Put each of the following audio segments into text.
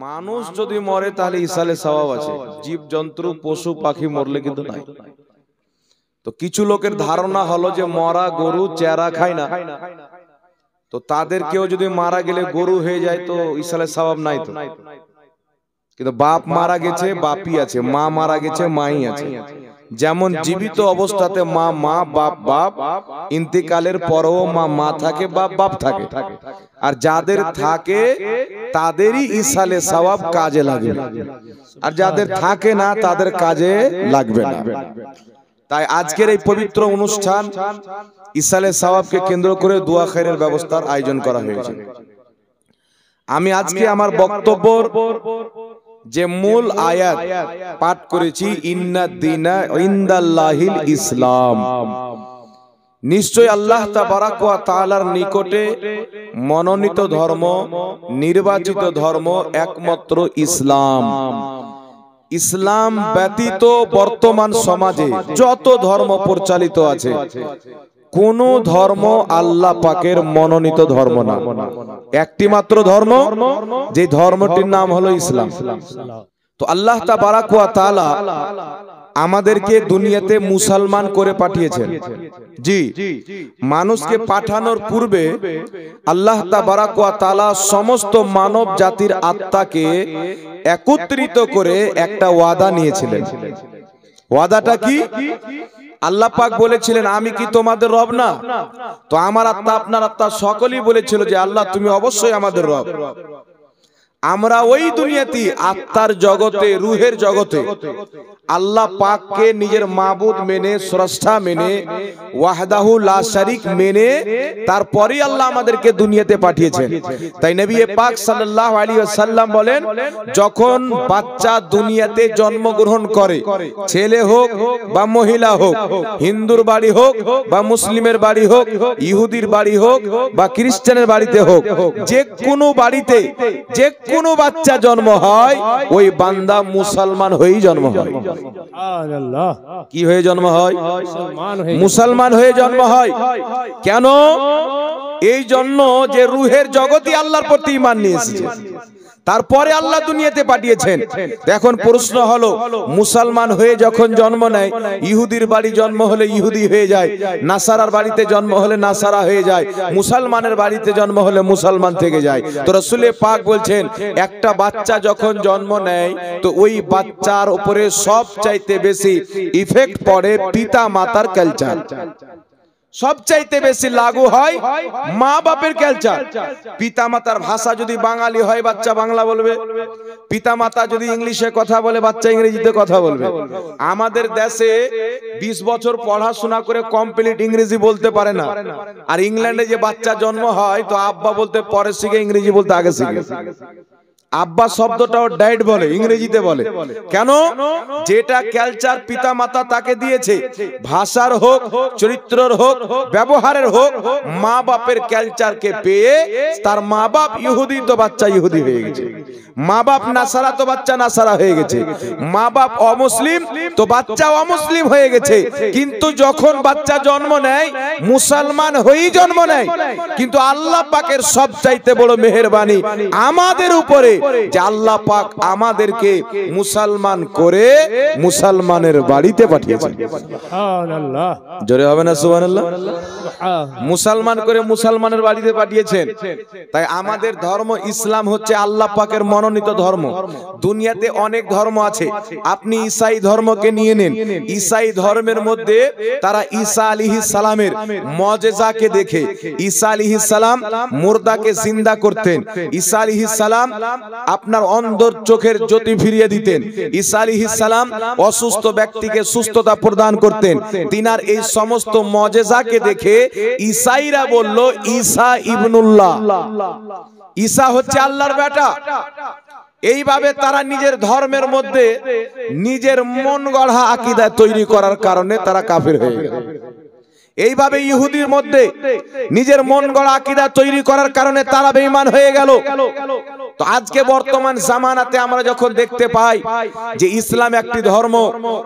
মানুষ যদি মরে তাহলে ইসালে সওয়াব আছে, জীব জন্তু পশু পাখি মরলে কিন্তু নাই। তো কিছু লোকের ধারণা হলো যে মরা গরু চেরা খায় না, তো তাদের কেউ যদি মারা গেলে গরু হয়ে যায় তো ইসালে সওয়াব নাই। তো কিন্তু বাপ মারা গেছে বাপই আছে, মা মারা গেছে মাই আছে। যেমন জীবিত অবস্থাতে মা মা বাপ বাপ, ইন্তেকালের পরও মা মা থাকে বাপ বাপ থাকে। আর যাদের থাকে তাদেরই ইসালে সওয়াব কাজে লাগবে, আর যাদের থাকে না তাদের কাজে লাগবে না। তাই আজকের এই পবিত্র অনুষ্ঠান ইসালে সওয়াবকে কেন্দ্র করে দোয়া খায়রের ব্যবস্থার আয়োজন করা হয়েছে। আমি আজকে আমার বক্তব্যের যে মূল আয়াত পাঠ করেছি, ইন্নাদ দীনা ইনদাল্লাহিল ইসলাম, নিশ্চয় আল্লাহ তাবারাক ওয়া তাআলার নিকটে মনোনীত ধর্ম, নির্বাচিত ধর্ম একমাত্র ইসলাম। ইসলাম ব্যতীত বর্তমান সমাজে যত ধর্ম প্রচলিত আছে কোন ধর্ম আল্লাহ পাকের মনোনীত ধর্ম না। একটি মাত্র ধর্ম, যে ধর্মটির নাম হলো ইসলাম। তো আল্লাহ তাবারাক ওয়া তাআলা আমাদেরকে দুনিয়াতে মুসলমান করে পাঠিয়েছেন। জি, মানুষকে পাঠানোর পূর্বে আল্লাহ তাবারাক ওয়া তাআলা সমস্ত মানব জাতির আত্মাকে একত্রিত করে একটা ওয়াদা নিয়েছিলেন। ওয়াদাটা কি? আল্লাহ পাক বলেছিলেন, আমি কি তোমাদের রব না? তো আমার আত্মা আপনার আত্মা সকলেই বলেছিল যে আল্লাহ তুমি অবশ্যই আমাদের রব। আমরা ওই দুনিয়াতে আত্মার জগতে, রুহের জগতে আল্লাহ পাককে নিজের মাবুদ মেনে, স্রষ্টা মেনে, ওয়াহদাহু লা শারিক মেনে তারপরে আল্লাহ আমাদেরকে দুনিয়াতে পাঠিয়েছেন। তাই নবী পাক সাল্লাল্লাহু আলাইহি ওয়াসাল্লাম বলেন, যখন বাচ্চা দুনিয়াতে জন্মগ্রহণ করে, ছেলে হোক বা মহিলা হোক, হিন্দুর বাড়ি হোক বা মুসলিমের বাড়ি হোক, ইহুদির বাড়ি হোক বা খ্রিস্টানের বাড়িতে হোক, যে কোনো বাড়িতে যে কোনো বাচ্চা জন্ম হয় ওই বান্দা মুসলমান হয়েই জন্ম হয়। কি হয়ে জন্ম হয়? মুসলমান হয়ে জন্ম হয়। কেন? এই জন্য যে রুহের জগতে আল্লাহর প্রতি ঈমান নিয়ে এসেছে, তারপরে আল্লাহ দুনিয়াতে পাঠিয়েছেন। এখন প্রশ্ন হলো, মুসলমান হয়ে যখন জন্ম নেয়, ইহুদির বাড়ি জন্ম হলে ইহুদি হয়ে যায়, নাসারার বাড়িতে জন্ম হলে নাসারা হয়ে যায়, মুসলমানের বাড়িতে জন্ম হলে মুসলমান থেকে যায়। তো রাসূল পাক বলছেন, একটা বাচ্চা যখন জন্ম নেয় তো ওই বাচ্চার উপরে সবচাইতে বেশি ইফেক্ট পড়ে পিতা মাতার কালচার। সবচাইতে বেশি লাগু হয় মা বাপের কালচার। পিতা মাতার ভাষা যদি বাঙালি হয় বাচ্চা বাংলা বলবে, পিতা মাতা যদি ইংলিশে কথা বলে বাচ্চা ইংরেজিতে কথা বলবে। আমাদের দেশে 20 বছর পড়াশোনা করে কমপ্লিট ইংরেজি বলতে পারে না, আর ইংল্যান্ডে যে বাচ্চা জন্ম হয় তো আব্বা বলতে পরে শিখে, ইংরেজি বলতে আগে শিখে। আব্বা শব্দটাও ড্যাড বলে, ইংরেজিতে বলে। কেন? যেটা কালচার পিতা মাতা তাকে দিয়েছে, ভাষার হোক, চরিত্রের হোক, ব্যবহারের হোক, মা বাপের কালচারকে পেয়ে তার মা বাপ ইহুদি তো বাচ্চা ইহুদি হয়ে গেছে, মা বাপ নাসারা তো বাচ্চা নাসারা হয়ে গেছে, মা বাপ অমুসলিম তো বাচ্চা অমুসলিম হয়ে গেছে। কিন্তু যখন বাচ্চা জন্ম নেয় মুসলমান হয়েই জন্ম নেয়। কিন্তু আল্লাহ পাকের সবচাইতে বড় মেহেরবানি আমাদের উপরে যে আল্লাহ পাক আমাদেরকে মুসলমান করে মুসলমানের বাড়িতে পাঠিয়েছেন। সুবহানাল্লাহ, জোরে হবে না সুবহানাল্লাহ? মুসলমান করে মুসলমানের বাড়িতে পাঠিয়েছেন। তাই আমাদের ধর্ম ইসলাম হচ্ছে আল্লাহ পাকের মনোনীত ধর্ম। দুনিয়াতে অনেক ধর্ম আছে, আপনি ঈসাই ধর্মকে নিয়ে নেন। ঈসাই ধর্মের মধ্যে তারা ঈসা আলাইহিস সালামের মুজিজাকে দেখে, ঈসা আলাইহিস সালাম মুর্দাকে জিন্দা করতেন, ঈসা আলাইহিস সালাম আপনার অন্ধর চোখের জ্যোতি ফিরিয়ে দিতেন, ঈসা আলাইহিস সালাম অসুস্থ ব্যক্তিকে সুস্থতা প্রদান করতেন। তিনার এই সমস্ত মুজিজাকে দেখে ঈসাইরা বলল ঈসা ইবনুল্লাহ, ঈসা হচ্ছে আল্লাহর বেটা। এইভাবে তারা নিজের ধর্মের মধ্যে নিজের মন গড়া আকীদা তৈরি করার কারণে তারা কাফের হয়ে গেল। এইভাবে ইহুদির মধ্যে নিজের মন গড়া আকীদা তৈরি করার কারণে তারা বেঈমান হয়ে গেল। তো আজকে বর্তমান জামানাতে আমরা যখন দেখতে পাই যে ইসলাম একটি ধর্ম,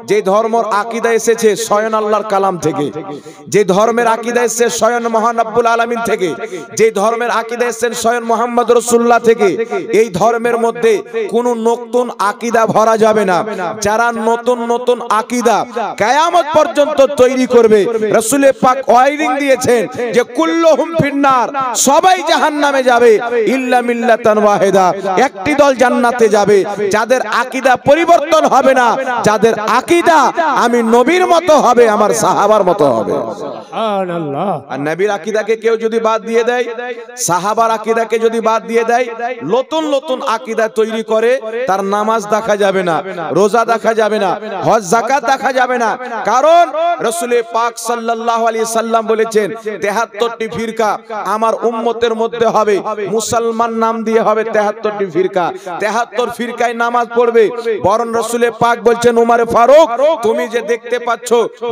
যে ধর্মের আকীদা এসেছে স্বয়ং আল্লাহর কালাম থেকে, যে ধর্মের আকীদা এসেছে স্বয়ং মহান রব্বুল আলামিন থেকে, যে ধর্মের আকীদা এসেছে স্বয়ং মুহাম্মদ রাসূলুল্লাহ থেকে, এই ধর্মের মধ্যে কোনো নতুন আকীদা ভরা যাবে না। যারা নতুন নতুন আকীদা কিয়ামত পর্যন্ত তৈরি করবে, রাসূল পাক ওয়ার্নিং দিয়েছেন যে কুল্লুহুম ফিন্নার, সবাই জাহান্নামে যাবে ইল্লা মিল্লাতান ওয়াহিদা, একটি দল জান্নাতে যাবে। যাদের আকীদা পরিবর্তন হবে না, যাদের আকীদা আমি নবীর মতো হবে, আমার সাহাবার মতো হবে। সুবহানাল্লাহ। আর নবীর আকীদাকে কেউ যদি বাদ দিয়ে দেয়, সাহাবার আকীদাকে যদি বাদ দিয়ে দেয়, নতুন নতুন আকীদা তৈরি করে, তার নামাজ দেখা যাবে না, রোজা দেখা যাবে না, হজ যাকাত দেখা যাবে না। কারণ রাসূল পাক সাল্লাল্লাহু আলাইহি সাল্লাম বলেছেন ৭৩টি ফিরকা আমার উম্মতের মধ্যে হবে, মুসলমান নাম দিয়ে হবে ৭৩টি ফিরকা। ৭৩ ফিরকায় নামাজ পড়বে। বরং রাসূল পাক বলছেন উমরে ফারুক, তুমি যে দেখতে পাচ্ছ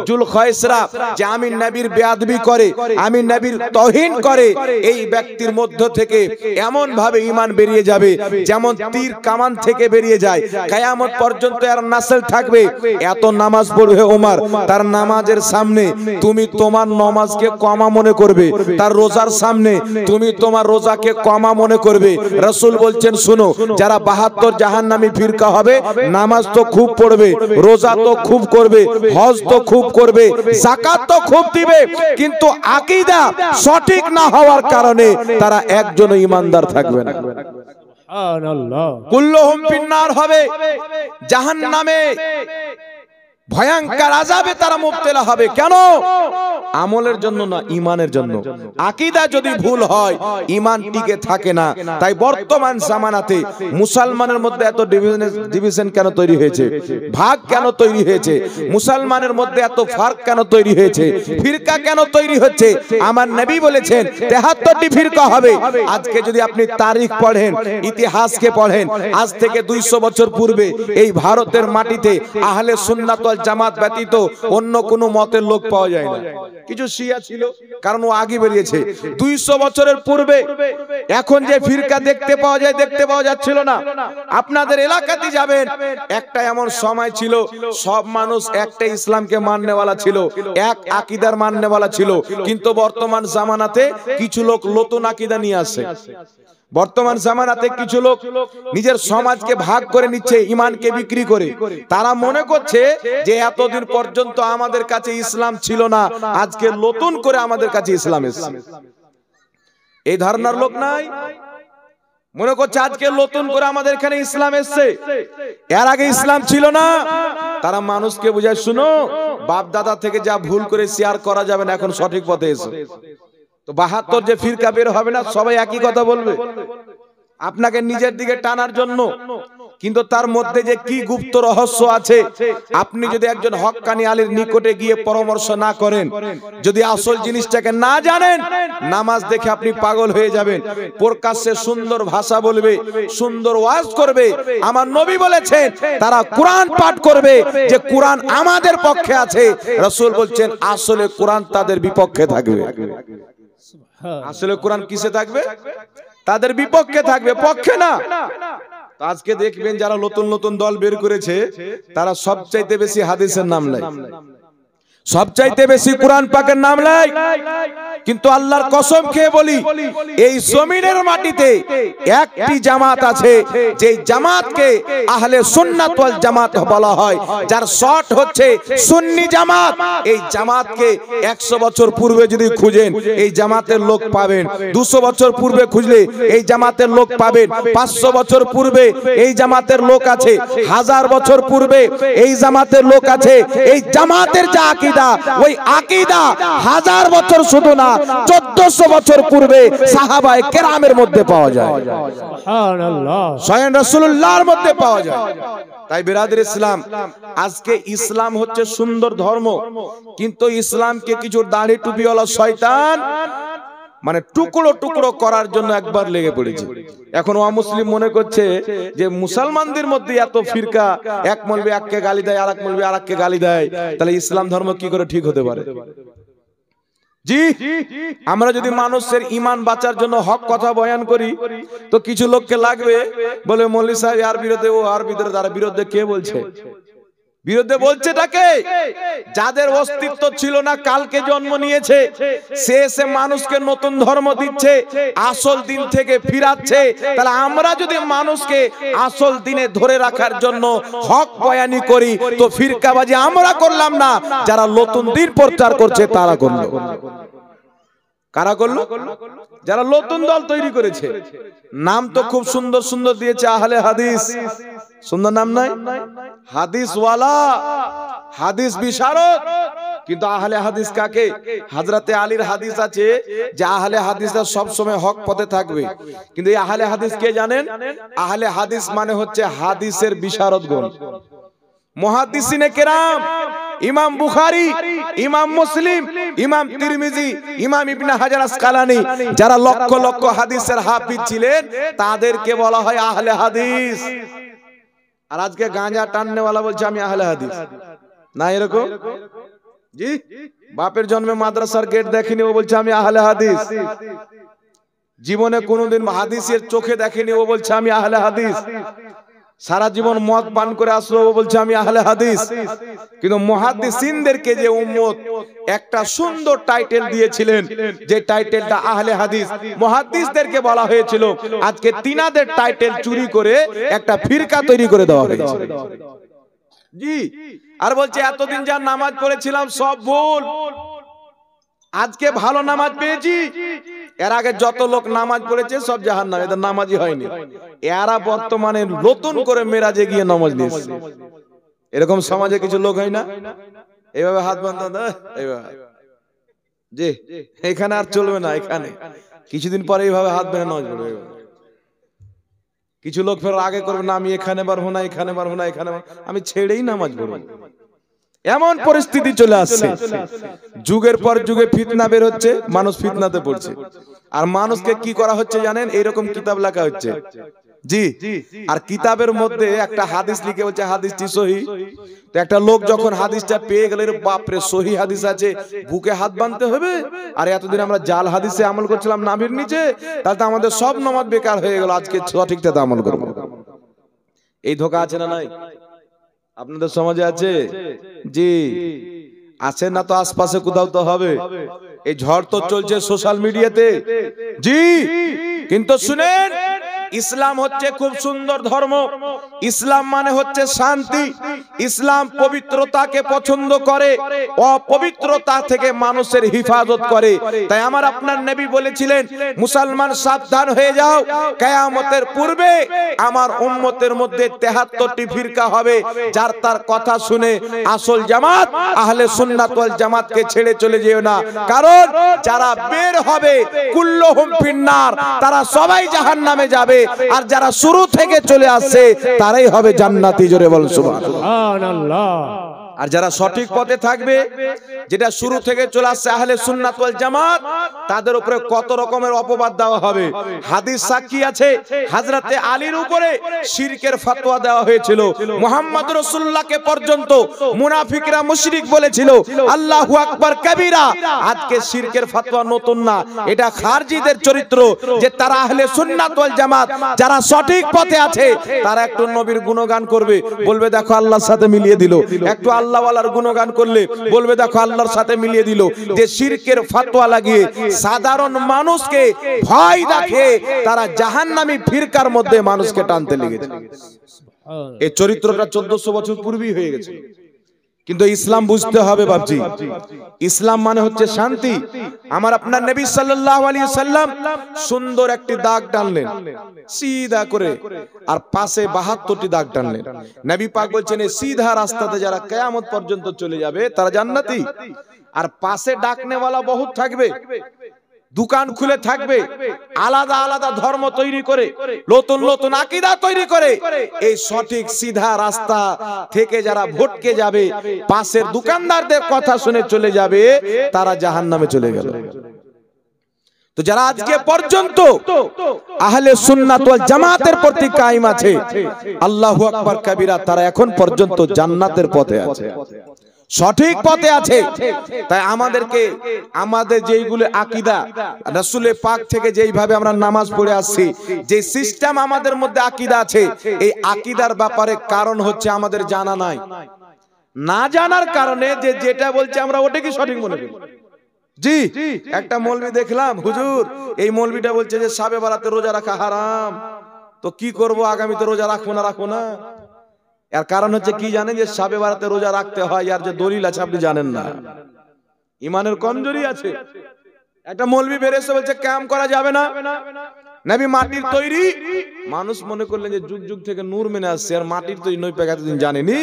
জুলখায়সরা যে আমি নবীর বেয়াদবি করে, আমি নবীর তাওহীন করে, এই ব্যক্তির মধ্য থেকে এমন ভাবে ঈমান বেরিয়ে যাবে যেমন তীর কামান থেকে বেরিয়ে যায়। কিয়ামত পর্যন্ত এর নাসল থাকবে। এত নামাজ পড়বে ওমর, তার নামাজের সামনে তুমি তোমার নামাজকে কমা মনে করবে, তার রোজার সামনে তুমি তোমার রোজাকে কমা মনে করবে। রাসূল বলছেন শুনো, যারা ৭২ জাহান্নামী ফিরকা হবে, নামাজ তো খুব পড়বে, রোজা তো খুব করবে, হজ তো খুব করবে, যাকাত তো খুব দিবে, কিন্তু আকীদা সঠিক না হওয়ার কারণে তারা একজনও ঈমানদার থাকবে না। সুবহানাল্লাহ। কুল্লুহুম ফিন্নার হবে, জাহান্নামে ভয়ঙ্কর আযাবে তারা মুবতলা হবে। কেন? আমলের জন্য না, ঈমানের জন্য। আকীদা যদি ভুল হয়, ঈমান টিকে থাকে না। তাই বর্তমান জামানাতে মুসলমানের মধ্যে এত ডিভিশন কেন তৈরি হয়েছে, ভাগ কেন তৈরি হয়েছে, মুসলমানের মধ্যে এত ফারাক কেন তৈরি হয়েছে, ফিরকা কেন তৈরি হচ্ছে? আমার নবী বলেছেন ৭৩টি ফিরকা হবে। আজকে যদি আপনি তারিখ পড়েন, ইতিহাসকে পড়েন, আজ থেকে ২০০ বছর পূর্বে এই ভারতের মাটিতে আহলে সুন্নাত ওয়াল জামাত ব্যতীত অন্য কোনো মতের লোক পাওয়া যায় না। কিছু শিয়া ছিল, কারণ ও আগে বেরিয়েছে। ২০০ বছরের পূর্বে এখন যে ফিরকা দেখতে পাওয়া যায়, দেখতে পাওয়া যাচ্ছিল না। আপনাদের এলাকাতে যাবেন, একটা এমন সময় ছিল সব মানুষ একটা ইসলামকে মাননেওয়ালা ছিল, এক আকীদার মাননেওয়ালা ছিল। কিন্তু বর্তমান জামানাতে কিছু লোক নতুন আকীদা নিয়ে আসে। বর্তমান জামানাতে কিছু লোক নিজের সমাজকে ভাগ করে নিচ্ছে, ঈমানকে বিক্রি করে। তারা মনে করছে যে এতদিন পর্যন্ত আমাদের কাছে ইসলাম ছিল না, আজকে নতুন করে আমাদের কাছে ইসলাম এসেছে। এই ধারণার লোক নাই? মনে করছে আজকে নতুন করে আমাদের এখানে ইসলাম এসেছে, এর আগে ইসলাম ছিল না। তারা মানুষকে বোঝায়, শুনো, বাপ দাদা থেকে যা ভুল করে শেয়ার করা যাবে না, এখন সঠিক পথে এসো। তো ৭২ যে ফিরকা বের হবে না, সবাই একই কথা বলবে আপনাকে নিজের দিকে টানার জন্য। কিন্তু তার মধ্যে যে কি গুপ্ত রহস্য আছে, আপনি যদি একজন হক্কানি আলীর নিকটে গিয়ে পরামর্শ না করেন, যদি আসল জিনিসটাকে না জানেন, নামাজ দেখে আপনি পাগল হয়ে যাবেন। প্রকাশ্যে সুন্দর ভাষা বলবে, সুন্দর ওয়াজ করবে। আমার নবী বলেছেন তারা কোরআন পাঠ করবে যে কোরআন আমাদের পক্ষে আছে। রাসূল বলছেন আসলে কোরআন তাদের বিপক্ষে থাকবে। আসলে কোরআন কিসে থাকবে? তাদের বিপক্ষে থাকবে, পক্ষে না। আজকে দেখবেন যারা নতুন নতুন দল বের করেছে, তারা সবচাইতে বেশি হাদিসের নাম নেয়, সবচাইতে বেশি কোরআন পাকের নাম নেয়। কিন্তু আল্লাহর কসম খেয়ে বলি, এই জমিনের মাটিতে একটি জামাত আছে, যে জামাতকে আহলে সুন্নাত ওয়াল জামাত বলা হয়, যার শর্ট হচ্ছে সুন্নি জামাত। এই জামাতকে ১০০ বছর পূর্বে যদি খুঁজেন, এই জামাতের লোক পাবেন। ২০০ বছর পূর্বে খুঁজলে এই জামাতের লোক পাবেন। ৫০০ বছর পূর্বে এই জামাতের লোক আছে। ১০০০ বছর পূর্বে এই জামাতের লোক আছে। এই জামাতের যা আকীদা, ওই আকীদা ১০০০ বছর শুধু না, ১৪০০ বছর পূর্বে সাহাবায়ে কেরামের মধ্যে পাওয়া যায়। সুবহানাল্লাহ। স্বয়ং রাসূলুল্লাহর মধ্যে পাওয়া যায়। তাই বিরাদর ইসলাম, আজকে ইসলাম হচ্ছে সুন্দর ধর্ম, কিন্তু ইসলামকে কিছু দাড়ি টুপিওয়ালা শয়তান মানে টুকরো টুকরো করার জন্য একবার লেগে পড়েছে। এখন অমুসলিম মনে করছে যে মুসলমানদের মধ্যে এত ফিরকা, এক মৌলবি এককে গালি দেয়, আরেক মৌলবি আরেককে গালি দেয়, তাহলে ইসলাম ধর্ম কি করে ঠিক হতে পারে? জি, আমরা যদি মানুষের ঈমান বাঁচার জন্য হক কথা বয়ান করি তো কিছু লোককে লাগবে বলে মৌলভী সাহেব আর বিরুদ্ধে, ও আর বিরুদ্ধে কে বলছে? বিরুদ্ধে বলছেটাকে যাদের অস্তিত্ব ছিল না, কালকে জন্ম নিয়েছে, সে এসে মানুষকে নতুন ধর্ম দিচ্ছে, আসল দিন থেকে ফিরাচ্ছে। তাহলে আমরা যদি মানুষকে আসল দিনে ধরে রাখার জন্য হক বয়ানি করি তো ফিরকাবাজি আমরা করলাম না, যারা নতুন দিন প্রচার করছে তারা করলো। কারা করলো? যারা নতুন দল তৈরি করেছে। নাম তো খুব সুন্দর সুন্দর দিয়েছে, আহলে হাদিস। সুন্দর নাম নাই? হাদিস ওয়ালা, হাদিস বিশারদ। কিন্তু আহলে হাদিস কাকে? হযরতে আলীর হাদিস আছে যে আহলে হাদিসরা সব সময় হক পথে থাকবে। কিন্তু এই আহলে হাদিস কে জানেন? আহলে হাদিস মানে হচ্ছে হাদিসের বিশারদগণ, মুহাদ্দিসিনে কেরাম, ইমাম বুখারী, ইমাম মুসলিম, ইমাম তিরমিজি, ইমাম ইবনে হাজার আসকালানী, যারা লক্ষ লক্ষ হাদিসের হাফিজ ছিলেন তাদেরকে বলা হয় আহলে হাদিস। আর আজকে গাঁজা টাননেওয়ালা বলছে আমি আহলে হাদিস। না এরকম? জি, বাপের জন্মে মাদ্রাসার গেট দেখেনি, ও বলছে আমি আহলে হাদিস। জীবনে কোনোদিন হাদিসের চোখে দেখেনি, ও বলছে আমি আহলে হাদিস। সারা জীবন মদ পান করে আসলো, ও বলছে আমি আহলে হাদিস। কিন্তু মুহাদ্দিসিনদেরকে যে উম্মত একটা সুন্দর টাইটেল দিয়েছিলেন, যে টাইটেলটা আহলে হাদিস, মুহাদ্দিসদেরকে বলা হয়েছিল, আজকে তিনাদের টাইটেল চুরি করে একটা ফিরকা তৈরি করে দেওয়া হয়েছে। জি, আর বলছে এতদিন যা নামাজ পড়েছিলাম সব ভুল, আজকে ভালো নামাজ পেয়েছি। এর আগে যত লোক নামাজ পড়েছে সব জাহান্নাম, এদের নামাজই হয়নি। এরা বর্তমানে নতুন করে মেরাজে গিয়ে নামাজ নিয়েছে। এরকম সমাজে কিছু লোক হয় না? এইভাবে হাত বাঁধা দেয়, এইভাবে। জি, এখানে আর চলবে না। এখানে কিছুদিন পরে এইভাবে হাত বেঁধে নামাজ পড়বে। কিছু লোক ফের আগে করবে না, আমি এখানে পারবো না, এখানে পারবো না, এখানে আমি ছেড়েই নামাজ পড়বো। এমন পরিস্থিতি চলে আসছে, যুগের পর যুগে ফিতনা বের হচ্ছে, মানুষ ফিতনাতে পড়ছে। আর মানুষকে কি করা হচ্ছে জানেন? এইরকম কিতাব লেখা হচ্ছে। জি, আর কিতাবের মধ্যে একটা হাদিস লিখে বলছে হাদিসটি সহি। তো একটা লোক যখন হাদিসটা পেয়ে গেল, বাপরে সহি হাদিস আছে, বুকে হাত বাঁধতে হবে। আর এতদিন আমরা জাল হাদিসে আমল করছিলাম নাভির নিচে, তাহলে তো আমাদের সব নামাজ বেকার হয়ে গেল, আজকে সঠিকটাতে আমল করবো। এই ধোঁকা আছে না নাই? আপনাদের সমাজে আছে? জি, আছে না? তো আশপাশে কোথাও তো হবে। এই ঝড় তো চলছে সোশ্যাল মিডিয়াতে। জি, কিন্তু শুনেন, ইসলাম হচ্ছে খুব সুন্দর ধর্ম। ইসলাম মানে হচ্ছে শান্তি। ইসলাম পবিত্রতাকে পছন্দ করে, অপবিত্রতা থেকে মানুষের হিফাজত করে। তাই আমার আপনার নবী বলেছিলেন, মুসলমান সাবধান হয়ে যাও, কিয়ামতের পূর্বে আমার উম্মতের মধ্যে 73টি ফিরকা হবে, যার তার কথা শুনে আসল জামাত আহলে সুন্নাত ওয়াল জামাতকে ছেড়ে চলে যেও না। কারণ যারা বের হবে কুল্লুহুম ফিন্নার, তারা সবাই জাহান্নামে যাবে। আর যারা শুরু থেকে চলে আসছে তারাই হবে জান্নাতি। জোরে বল সুবহানাল্লাহ। আর যারা সঠিক পথে থাকবে, যেটা শুরু থেকে চলে আসছে আহলে সুন্নাত ওয়াল জামাত, তাদের উপরে কত রকমের অপবাদ দেওয়া হবে। হাদিস সাক্ষী আছে, হযরতে আলীর উপরে শিরকের ফতোয়া দেওয়া হয়েছিল। মুহাম্মদ রাসূলুল্লাহকে পর্যন্ত মুনাফিকরা মুশরিক বলেছিল, আল্লাহু আকবার কবীরা। আজকে শিরকের ফতোয়া নতুন না, এটা খারজিদের চরিত্র, যে তারা আহলে সুন্নাত ওয়াল জামাত, যারা সঠিক পথে আছে, তারা একটু নবীর গুণগান করবে, বলবে দেখো আল্লাহর সাথে মিলিয়ে দিল। একটু আল্লাহওয়ালার গুণগান করলে বলবে দেখো আল্লাহর সাথে মিলিয়ে দিল। যে শিরকের ফতোয়া লাগিয়ে সাধারণ মানুষকে ভয় দেখে তারা জাহান্নামী ফিরকার মধ্যে মানুষকে টানতে লেগেছে। এই চরিত্রটা 1400 বছর পূর্বেই হয়ে গেছে। কিন্তু ইসলাম বুঝতে হবে বাপজি, ইসলাম মানে হচ্ছে শান্তি। আমার আপনার নবী সাল্লাল্লাহু আলাইহি সাল্লাম সুন্দর একটি দাগ টানলেন সিধা করে, আর পাশে 72টি দাগ টানলেন। নবী পাক বলছেন, এই সিধা রাস্তাতে যারা কিয়ামত পর্যন্ত চলে যাবে তারা জান্নাতি। আর পাশে ডাকনেওয়ালা বহুত থাকবে, দোকান খুলে থাকবে, আলাদা আলাদা ধর্ম তৈরি করে, নতুন নতুন আকীদা তৈরি করে। এই সঠিক সিধা রাস্তা থেকে যারা ভটকে যাবে, পাশের দোকানদারদের কথা শুনে চলে যাবে, তারা জাহান্নামে চলে গেল। তো যারা আজকে পর্যন্ত আহলে সুন্নাত ওয়াল জামাতের প্রতি কায়েম আছে, আল্লাহু আকবার কবীরা, তারা এখন পর্যন্ত জান্নাতের পথে আছে। সঠিক পথে আছে। তাই আমাদেরকে আমাদের যেইগুলো আকীদা রাসূল পাক থেকে যেইভাবে আমরা নামাজ পড়ে আসছি, যে সিস্টেম আমাদের মধ্যে আকীদা আছে, এই আকীদার ব্যাপারে কারণ হচ্ছে আমাদের জানা নাই। না জানার কারণে যে যেটা বলছে আমরা ওটাকে সঠিক মনে করি। জি, একটা মৌলবি দেখলাম, হুজুর এই মৌলবিটা বলছে যে শাবে বারাতে রোজা রাখা হারাম, তো কি করব, আগামীতে রোজা রাখবো না। এর কারণ হচ্ছে কি জানেন, যে শাবে বারাতে রোজা রাখতে হয়, আর যে দলিল আছে আপনি জানেন না, ইমানের কমজোরি আছে। একটা মৌলবি বেরেছে বলছে ক্যাম্প করা যাবে না, নবী মাটির তৈরি। মানুষ মনে করলেন যে যুগ যুগ থেকে নূর মেনে আসছে, আর মাটির তৈরি নই পেক এতদিন জানেনি।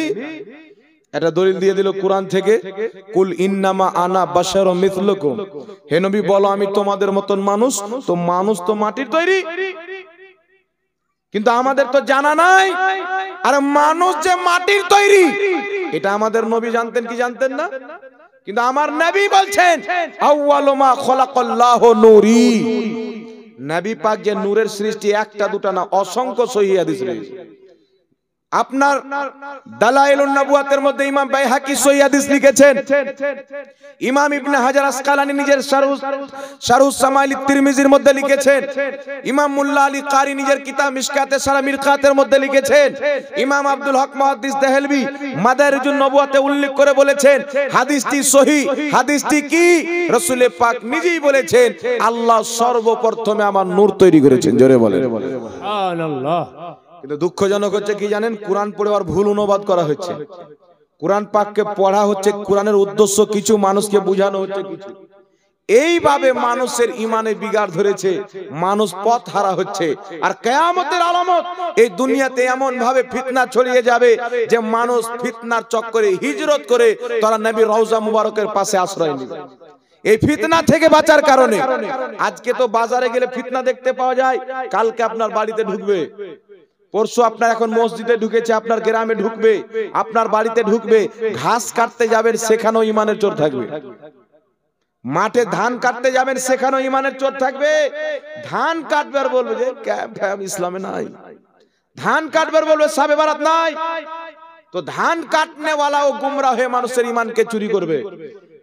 এটা দলিল দিয়ে দিল কোরআন থেকে, কুল ইন্নামা আনা বাশারুম মিথলুকুম, হে নবী বলো আমি তোমাদের মতন মানুষ। তো মানুষ তো মাটির তৈরি, কিন্তু আমাদের তো জানা নাই। আর মানুষ যে মাটির তৈরি এটা আমাদের নবী জানতেন কি জানতেন না? কিন্তু আমার নবী বলছেন আউয়ালু মা খলাকাল্লাহু নূরি। নবী পাক যে নূরের সৃষ্টি একটা দুটা না, অসংখ্য সহিহ হাদিস রয়েছে। আপনার দালাইলুন নবুয়াতের মধ্যে ইমাম বাইহাকি সহিহ হাদিস লিখেছেন, ইমাম ইবনে হাজার আসকালানী নিজের শারহুস সামাইল তিরমিজির মধ্যে লিখেছেন, ইমাম মুল্লা আলী কারি নিজের কিতাব মিশকাতে সারা মিরকাতের মধ্যে লিখেছেন, ইমাম আব্দুল হক মুহাদ্দিস দেহলভী মাদারিজুন নবুয়াতে উল্লেখ করে বলেছেন হাদিসটি সহিহ। হাদিসটি কি? রাসূল পাক নিজেই বলেছেন আল্লাহ সর্বপ্রথমে আমার নূর তৈরি করেছেন। জোরে বলেন সুবহানাল্লাহ। কিন্তু দুঃখজনক হচ্ছে কি জানেন, কোরআন পড়ে আর ভুল অনুবাদ করা হচ্ছে। কোরআন পাককে পড়া হচ্ছে, কোরআনের উদ্দেশ্য কিছু, মানুষকে বোঝানো হচ্ছে কিছু। এইভাবে মানুষের ইমানে বিগাড় ধরেছে, মানুষ পথ হারা হচ্ছে। আর কিয়ামতের আলামত, এই দুনিয়াতে এমন ভাবে ফিতনা ছড়িয়ে যাবে যে মানুষ ফিতনার চক্করে হিজরত করে তারা নবী রওজা মুবারকের পাশে আশ্রয় নেবে। এই ফিতনা থেকে বাঁচার কারণে আজকে তো বাজারে গেলে ফিতনা দেখতে পাওয়া যায়, কালকে আপনার বাড়িতে ঢুকবে, পরশু আপনার এখন মসজিদে ঢুকেছে, আপনার গ্রামে ঢুকবে, আপনার বাড়িতে ঢুকবে। ঘাস কাটতে যাবেন সেখানেও ইমানের চোর থাকবে, মাঠে ধান কাটতে যাবেন সেখানেও ইমানের চোর থাকবে। ধান কাটবে আর বলবে যে ক্যাম্প ইসলামে নাই, ধান কাটবে আর বলবে শাবে বারাত নাই। তো ধান কাটনে ওয়ালাও গুমরাহ হয়ে মানুষের ইমানকে চুরি করবে।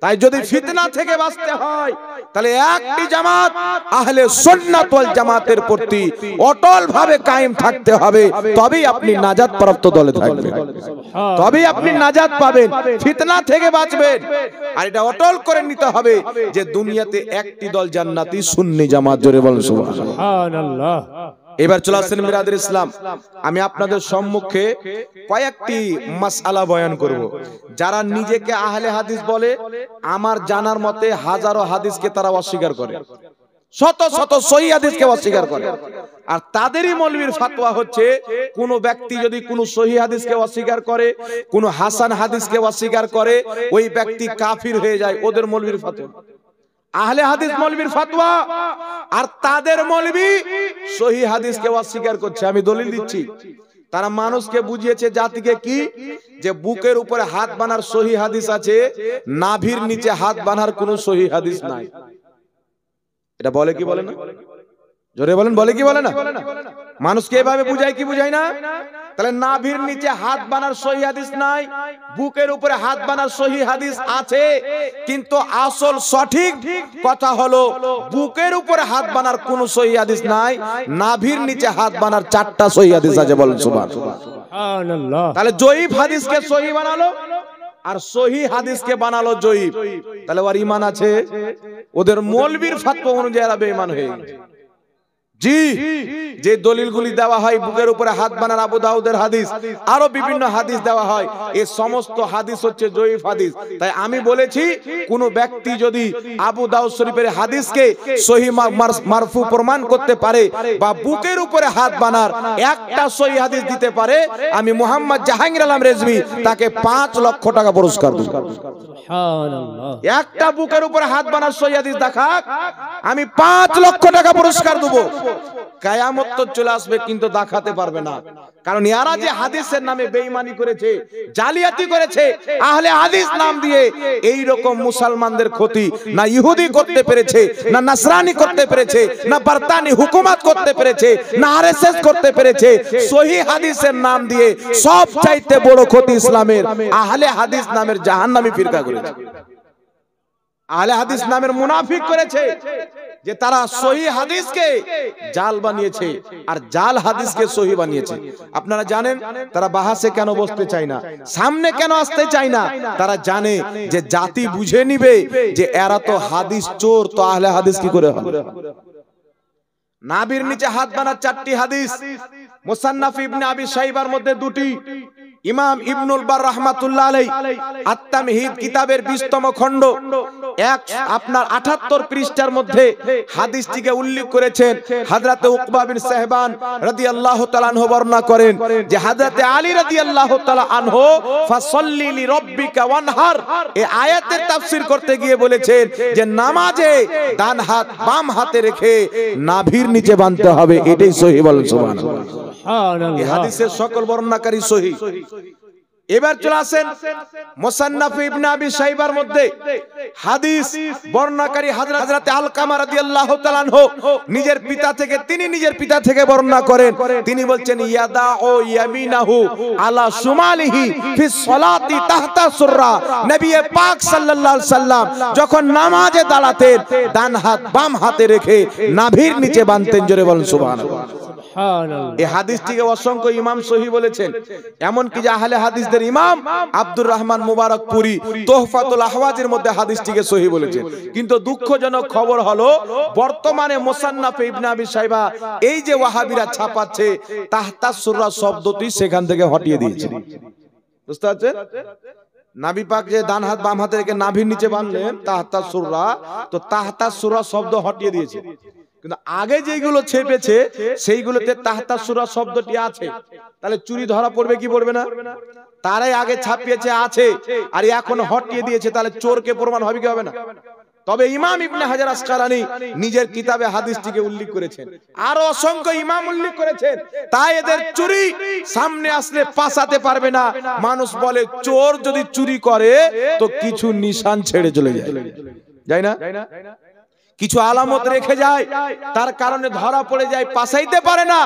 তাই যদি ফিতনা থেকে বাঁচতে হয় তাহলে একটি জামাত আহলে সুন্নাত ওয়াল জামাতের প্রতি অটল ভাবে কায়েম থাকতে হবে, তবেই আপনি নাজাত প্রাপ্ত দলে থাকবেন, তবেই আপনি নাজাত পাবেন, ফিতনা থেকে বাঁচবেন। আর এটা অটল করে নিতে হবে যে দুনিয়াতে একটি দল জান্নাতি, সুন্নি জামাত। জোরে বলেন সুবহানাল্লাহ। এবার চলে আসেন মিরাদুল ইসলাম, আমি আপনাদের সম্মুখে কয়েকটি মাসআলা বয়ান করব। যারা নিজেকে আহলে হাদিস বলে, আমার জানার মতে হাজারো হাদিসকে তারা অস্বীকার করে, শত শত সহিহ হাদিসকে অস্বীকার করে। আর তাদেরই মৌলবীর ফতোয়া হচ্ছে কোন ব্যক্তি যদি কোন সহিহ হাদিসকে অস্বীকার করে, কোন হাসান হাদিসকে অস্বীকার করে, ওই ব্যক্তি কাফির হয়ে যায়। ওদের মৌলবীর ফতোয়া, আহলে হাদিস মৌলবীর ফতোয়া। আর তাদের মৌলবী সহিহ হাদিসকে অস্বীকার করছে। আমি দলিল দিচ্ছি, তারা মানুষকে বুঝিয়েছে জাতিকে কি, যে বুকের উপরে হাত বানার সহিহ হাদিস আছে, নাভির নিচে হাত বানার কোনো সহিহ হাদিস নাই। এটা বলে কি বলে না? জোরে বলেন, বলে কি বলে না? মানুষকে এভাবে বুঝায় কি বুঝায় না? তাহলে নাভির নিচে হাত বানার সহিহ হাদিস নাই, বুকের উপরে হাত বানার সহিহ হাদিস আছে। কিন্তু আসল সঠিক কথা হলো বুকের উপরে হাত বানার কোন সহিহ হাদিস নাই, নাভির নিচে হাত বানার 4টা সহিহ হাদিস আছে। বলেন সুবহানাল্লাহ। তাহলে জয়ীফ হাদিসকে সহিহ বানালো আর সহিহ হাদিসকে বানালো জয়ীফ, তাহলে ওর ঈমান আছে? ওদের মৌলবীর ফতোয়া অনুযায়ী এরা বেঈমান হয়ে গেছে। জি, যে দলিলগুলি দেওয়া হয় বুকের উপরে হাত বানার, আবু দাউদের হাদিস, আরো বিভিন্ন হাদিস দেওয়া হয়, এই সমস্ত হাদিস হচ্ছে জয়ীফ হাদিস। তাই আমি বলেছি কোন ব্যক্তি যদি আবু দাউদ শরীফের হাদিসকে সহিহ মারফু প্রমাণ করতে পারে বা বুকের উপরে হাত বানার একটা সহিহ হাদিস দিতে পারে, আমি মুহাম্মদ জাহাঙ্গীর আলম রেজভী তাকে 5 লক্ষ টাকা পুরস্কার দেব। সুবহানাল্লাহ। একটা বুকের উপরে হাত বানার সহিহ হাদিস দেখাক, আমি 5 লক্ষ টাকা পুরস্কার দেব। কিয়ামত তো চলে আসবে কিন্তু দেখাতে পারবে না। কারণ এরা যে হাদিসের নামে বেঈমানি করেছে, জালিয়াতি করেছে, আহলে হাদিস নাম দিয়ে এই রকম মুসলমানদের ক্ষতি না ইহুদি করতে পেরেছে, না নাসরানি করতে পেরেছে, না বারতানি হুকুমত করতে পেরেছে, না আরএসএস করতে পেরেছে। সহিহ হাদিসের নাম দিয়ে সবচাইতে বড় ক্ষতি ইসলামের আহলে হাদিস নামের জাহান্নামী ফিরকা করেছে। আহলে হাদিস নামের মুনাফিক করেছে যে তারা সহিহ হাদিসকে জাল বানিয়েছে আর জাল হাদিসকে সহিহ বানিয়েছে। আপনারা জানেন তারা বাহাসে কেন বসতে চায় না, সামনে কেন আসতে চায় না? তারা জানে যে জাতি বুঝে নিবে যে এরা তো হাদিস চোর, তো আহলে হাদিস কি করে হবে? নাভির নিচে হাত বানার 4টি হাদিস, মুসান্নাফ ইবনে আবি শাইবার মধ্যে 2টি, ইমাম ইবনুল বার রাহমাতুল্লাহ আলাইহি আত-তামহিদ কিতাবের 20তম খণ্ড আপনার 78 পৃষ্ঠার মধ্যে হাদিসটিকে উল্লেখ করেছেন। হযরত উকবা বিন সাহবান রাদিয়াল্লাহু তাআলা আনহু বর্ণনা করেন যে হযরত আলী রাদিয়াল্লাহু তাআলা আনহু ফাসাল্লি লিরাব্বিকা ওয়ানহার, এই আয়াতের তাফসীর করতে গিয়ে বলেছেন যে নামাজে ডান হাত বাম হাতে রেখে নাভির নিচে বাঁধতে হবে। এটাই সহিহ, বলেন সুবহানাল্লাহ। এই হাদিসের সকল বর্ণনাকারী সহিহ। এবার চলে আসেন মুসান্নাফ ইবনে আবি শাইবার মধ্যে হাদিস বর্ণনাকারী হযরত আলকামা রাদিয়াল্লাহু তাআলা আনহু নিজের পিতা থেকে বর্ণনা করেন। তিনি বলছেন ইয়াদাউ ইয়ামিনাহু আলা শুমালিহি ফি সলাতি তাহতা সুররা, নবী পাক সাল্লাল্লাহু আলাইহি সাল্লাম যখন নামাজে দাঁড়াতেন ডান হাত বাম হাতে রেখে নাভির নিচে বাঁধতেন। জোরে বলেন সুবহানাল্লাহ। এই হাদিসটিকে অসংখ্য ইমাম সহিহ বলেছেন, এমন কি যে আহলে হাদিসদের ইমাম আব্দুর রহমান মুবারকপুরি তোহফাতুল আহওয়াজের মধ্যে হাদিসটিকে সহিহ বলেছেন। কিন্তু দুঃখজনক খবর হলো বর্তমানে মুসান্নাফ ইবনে আবি শাইবা এই যে ওয়াহাবিরা ছাপাচ্ছে তাহতা সুররা শব্দটি সেখান থেকে হটিয়ে দিয়েছে। বুঝতে পারছেন? নবী পাক যে ডান হাত বাম হাতে রেখে নাভির নিচে বাঁধলেন তাহতা সুররা, তো তাহতা সুররা শব্দ হটিয়ে দিয়েছে। কিন্তু আগে যেগুলো ছেপেছে সেইগুলোতে তাহতা সূরা শব্দটি আছে, তাহলে চুরি ধরা পড়বে কি পড়বে না? তারাই আগে ছাপিয়েছে আছে আর এখন হটিয়ে দিয়েছে, তাহলে চোরকে প্রমাণ হবে কি হবে না? তবে ইমাম ইবনে হাজার আসকালানী নিজের কিতাবে হাদিসটিকে উল্লেখ করেছেন, আরো অসংখ্য ইমাম উল্লেখ করেছেন। তাই এদের চুরি সামনে আসলে পাসাতে পারবে না। মানুষ বলে চোর যদি চুরি করে তো কিছু নিশান ছেড়ে চলে যায় না, কিছু আলামত রেখে যায়, তার কারণে ধরা পড়ে যায়, পাসাইতে পারে না।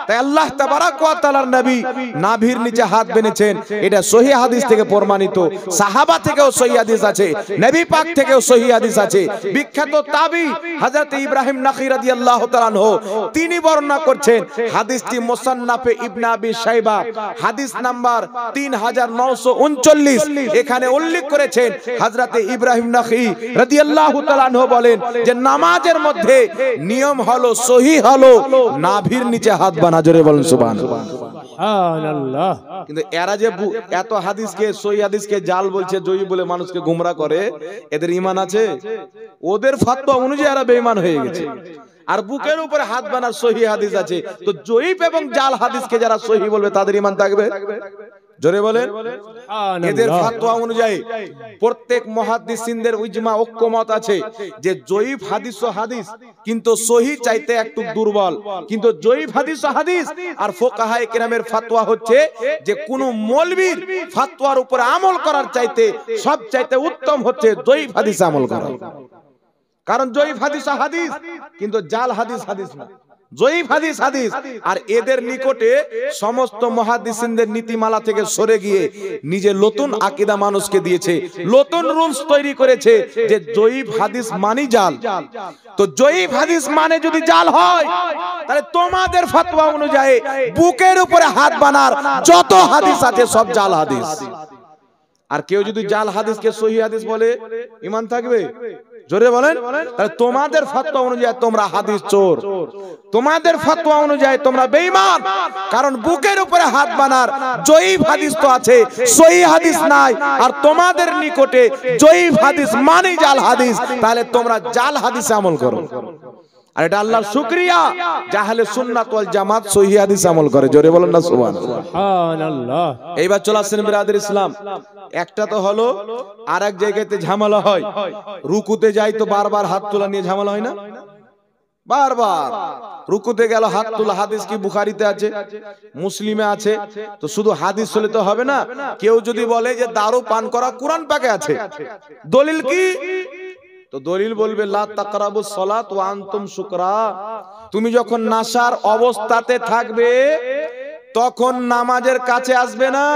তাই আল্লাহ তাবারাক ওয়া তাআলার নবী নাভির নিচে হাত বেঁধেছেন, এটা সহিহ হাদিস থেকে প্রমাণিত। সাহাবা থেকেও সহিহ হাদিস আছে, নবী পাক থেকেও সহিহ হাদিস আছে। বিখ্যাত তাবী হযরত ইব্রাহিম নাখী রাদিয়াল্লাহু তাআলা আনহু তিনি বর্ণনা করছেন, হাদিসটি মুসান্নাফে ইবনে আবি শাইবা হাদিস নাম্বার 3939, এখানে উল্লেখ করেছেন হযরত ইব্রাহিম নাখী রাদিয়াল্লাহু তাআলা আনহু বলেন যে নামাজের মধ্যে নিয়ম হলো সহিহ হলো নাভির নিচে হাত বাঁধা। জোরে বলেন সুবহানাল্লাহ। সুবহানাল্লাহ। কিন্তু এরা যে এত হাদিসকে সহিহ হাদিসকে জাল বলছে, জয়ী বলে মানুষকে গোমরা করে, এদের ঈমান আছে? ওদের ফতোয়া অনুযায়ী এরা বেঈমান হয়ে গেছে। আর বুকের উপরে হাত বাঁধার সহিহ হাদিস আছে, তো জয়ীফ এবং জাল হাদিসকে যারা সহিহ বলবে তাদের ঈমান থাকবে? জোরে বলেন। এদের ফতোয়া অনুযায়ী প্রত্যেক মুহাদ্দিসিনদের ইজমা ঐক্যমত আছে যে জয়ীফ হাদিস ও হাদিস কিন্তু সহিহ চাইতে একটু দুর্বল, কিন্তু জয়ীফ হাদিস ও হাদিস। আর ফুকাহায়ে কেরামের ফতোয়া হচ্ছে যে কোন মৌলবীর ফতোয়ার উপরে আমল করার চাইতে সব চাইতে উত্তম হচ্ছে জয়ীফ হাদিস আমল করা। কারণ জয়ীফ হাদিস হাদিস কিন্তু জাল হাদিস হাদিস না, জয়ীফ হাদিস হাদিস। আর এদের নিকটে সমস্ত মুহাদ্দিসিনদের নীতিমালা থেকে সরে গিয়ে নিজে নতুন আকীদা মানুষকে দিয়েছে, নতুন রুলস তৈরি করেছে যে জয়ীফ হাদিস মানি জাল। তো জয়ীফ হাদিস মানে যদি জাল হয় তাহলে তোমাদের ফতোয়া অনুযায়ী বুকের উপরে হাত বানার যত হাদিস আছে সব জাল হাদিস। আর কেউ যদি জাল হাদিসকে সহিহ হাদিস বলে ঈমান থাকবে? জোরে বলেন। তাহলে তোমাদের ফতোয়া অনুযায়ী তোমরা হাদিস চোর, তোমাদের ফতোয়া অনুযায়ী তোমরা বেঈমান। কারণ বুকের উপরে হাত বানার জয়ীফ হাদিস তো আছে, সহিহ হাদিস নাই। আর তোমাদের নিকটে জয়ীফ হাদিস মানে জাল হাদিস, তাহলে তোমরা জাল হাদিসে আমল করো। আর এটা আল্লাহর শুকরিয়া যে আহলে সুন্নাত ওয়াল জামাত সহিহ হাদিস আমল করে। জোরে বলেন না সুবহানাল্লাহ। এইবার চলে আসেন বিরাদর ইসলাম, একটা তো হলো আর এক জায়গাতে ঝামেলা হয়, রুকুতে যাই তো বারবার হাত তোলা নিয়ে ঝামেলা হয় না? বারবার রুকুতে গেল হাত তোলা, হাদিস কি বুখারীতে আছে, মুসলিমে আছে? তো শুধু হাদিস হলে তো হবে না। কেউ যদি বলে যে দারু পান করা কোরআন পাকে আছে, দলিল কি? তো দলিল বলবে লা তাকরাবুস সালাত ওয়া আনতুম সুকরা। তুমি যখন নাশার অবস্থাতে থাকবে তখন নামাজের কাছে আসবে না।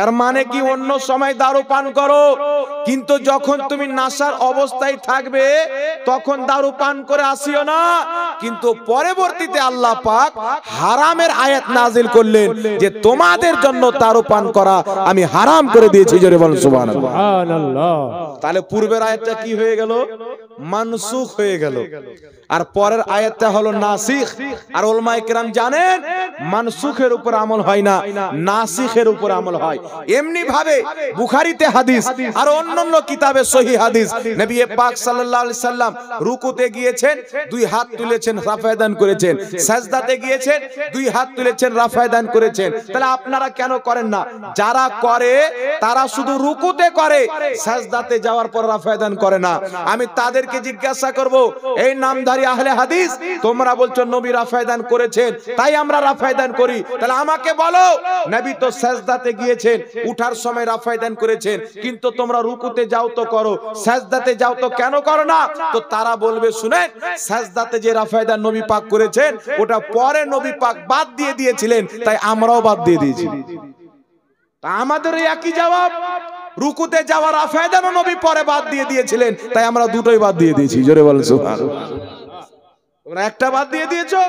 এর মানে কি অন্য সময় দারু পান করো, কিন্তু যখন তুমি নাশার অবস্থায় থাকবে তখন দারু পান করে আসিও না। কিন্তু পরবর্তীতে আল্লাহ পাক হারামের আয়াত নাজিল করলেন যে তোমাদের জন্য দারু পান করা আমি হারাম করে দিয়েছি। জোরে বলুন সুবহানাল্লাহ। তাহলে পূর্বের আয়াতটা কি হয়ে গেল? মানসুখ হয়ে গেল। আর পরের আয়াতটা হলো নাসিখ। আর উলামায়ে কেরাম জানেন মানসুখের উপর আমল হয় না, নাসিখের উপর আমল হয়। এমনি ভাবে বুখারীতে হাদিস আর অন্যান্য কিতাবে সহিহ হাদিস, নবী পাক সাল্লাল্লাহু আলাইহি সাল্লাম রুকুতে গিয়েছেন, দুই হাত তুলেছেন, রাফায়ে দান করেছেন। সাজদাতে গিয়েছেন, দুই হাত তুলেছেন, রাফায়ে দান করেছেন। তাহলে আপনারা কেন করেন না? যারা করে তারা শুধু রুকুতে করে, সাজদাতে যাওয়ার পর রাফায়ে দান করে না। আমি তাদেরকে জিজ্ঞাসা করব, এই নামধারী আহলে হাদিস, তোমরা বলছো নবী রাফায়ে দান করেছেন তাই আমরা রাফায়ে দান করি, তাহলে আমাকে বলো নবী তো সাজদাতে গিয়েছেন, উঠার সময় রাফায়ে দান করেছেন, কিন্তু তোমরা রুকুতে যাও তো করো, সাজদাতে যাও তো কেন করো না? তো তারা বলবে শুনেন, সাজদাতে যে রাফায়ে দান নবী পাক করেছেন ওটা পরে নবী পাক বাদ দিয়ে দিয়েছিলেন, তাই আমরাও বাদ দিয়ে দিয়েছি। তা আমাদের একই জবাব, রুকুতে যাওয়া রাফায়ে দান নবী পরে বাদ দিয়ে দিয়েছিলেন, তাই আমরা দুটোই বাদ দিয়ে দিয়েছি। জোরে বলেন সুবহানাল্লাহ। তোমরা একটা বাদ দিয়ে দিয়েছো,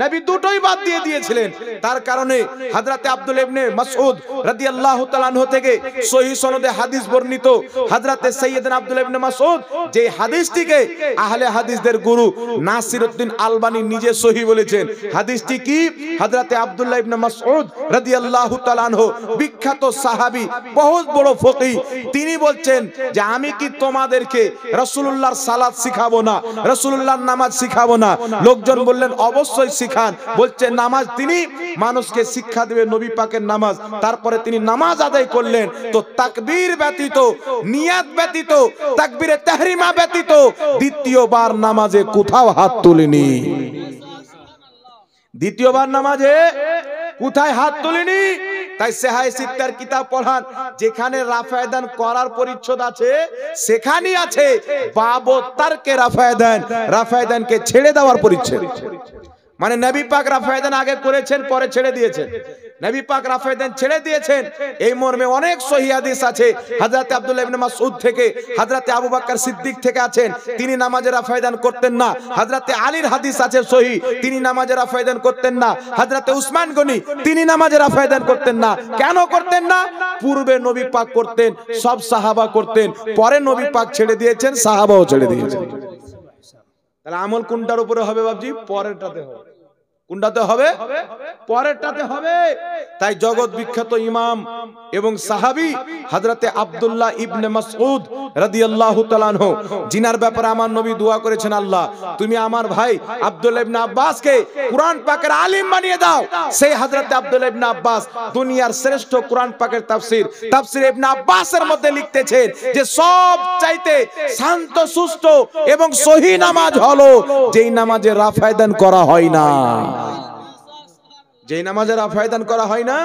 নবী দুটোই বাদ দিয়ে দিয়েছিলেন। তার কারণে হযরত আব্দুল্লাহ ইবনে মাসউদ রাদিয়াল্লাহু তাআলা আনহু থেকে সহিহ সনদে হাদিস বর্ণিত, হযরত সাইয়্যিদনা আব্দুল্লাহ ইবনে মাসউদ যে হাদিসটিকে আহলে হাদিসদের গুরু নাসিরউদ্দিন আলবানী নিজে সহিহ বলেছেন। হাদিসটি কি? হযরত আব্দুল্লাহ ইবনে মাসউদ রাদিয়াল্লাহু তাআলা আনহু বিখ্যাত সাহাবী, বহুত বড় ফকিহ, তিনি বলছেন যে আমি কি তোমাদেরকে রাসূলুল্লাহর সালাত শিখাবো না, রাসূলুল্লাহর নামাজ শিখাবো না? লোকজন বললেন অবশ্যই শিখান। বলছে নামাজ তিনি মানুষকে শিক্ষা দেবে, নবী পাকের নামাজ। তারপরে তিনি নামাজ আদায় করলেন, তো তাকবীর ব্যতীত, নিয়াত ব্যতীত, তাকবীরে তাহরিমা ব্যতীত দ্বিতীয়বার নামাজে কোথাও হাত তুলেনি। দ্বিতীয়বার নামাজে কোথায় হাত তুলেনি? তাই সেহায়ে সিত্তার কিতাব পড়ান, যেখানে রাফায়ে দান করার পরিচ্ছদ আছে সেখানেই আছে বাবু তারকে রাফায়ে দান, রাফায়ে দানকে ছেড়ে দেওয়ার পরিচ্ছদ। মানে নবী পাক রাফায়ে দান আগে করেছেন, পরে ছেড়ে দিয়েছেন। নবী পাক রাফায়ে দান ছেড়ে দিয়েছেন, এই মর্মে অনেক সহিহ হাদিস আছে। হযরত আব্দুল্লাহ ইবনে মাসউদ থেকে, হযরত আবু বকর সিদ্দিক থেকে আছেন, তিনি নামাজে রাফায়ে দান করতেন না। হযরত আলীর হাদিস আছে সহিহ, তিনি নামাজে রাফায়ে দান করতেন না। হযরত উসমান গনি, তিনি নামাজে রাফায়ে দান করতেন না। কেন করতেন না? পূর্বে নবী পাক করতেন, সব সাহাবা করতেন, পরে নবী পাক ছেড়ে দিয়েছেন, সাহাবাও ছেড়ে দিয়েছেন। তাহলে আমল কোনটার উপরে হবে বাবজি? পরেরটাতে হবে। কোনটাতে হবে? পরেরটাতে হবে। তাই জগৎ বিখ্যাত ইমাম এবং সাহাবী হযরতে আব্দুল্লাহ ইবনে মাসউদ রাদিয়াল্লাহু তাআলা আনহু, জিনার ব্যাপারে আমার নবী দোয়া করেছেন, আল্লাহ তুমি আমার ভাই আব্দুল্লাহ ইবনে আব্বাসকে কুরআন পাকের আলিম বানিয়ে দাও। সেই হযরতে আব্দুল্লাহ ইবনে আব্বাস দুনিয়ার শ্রেষ্ঠ কুরআন পাকের তাফসীর ইবনে আব্বাসের মধ্যে লিখতেছেন যে সব চাইতে শান্ত সুষ্ঠ এবং সহিহ নামাজ হলো যেই নামাজে রাফায়ে দান করা হয় না। যেই নামাজে রাফায়ে দান করা হয় না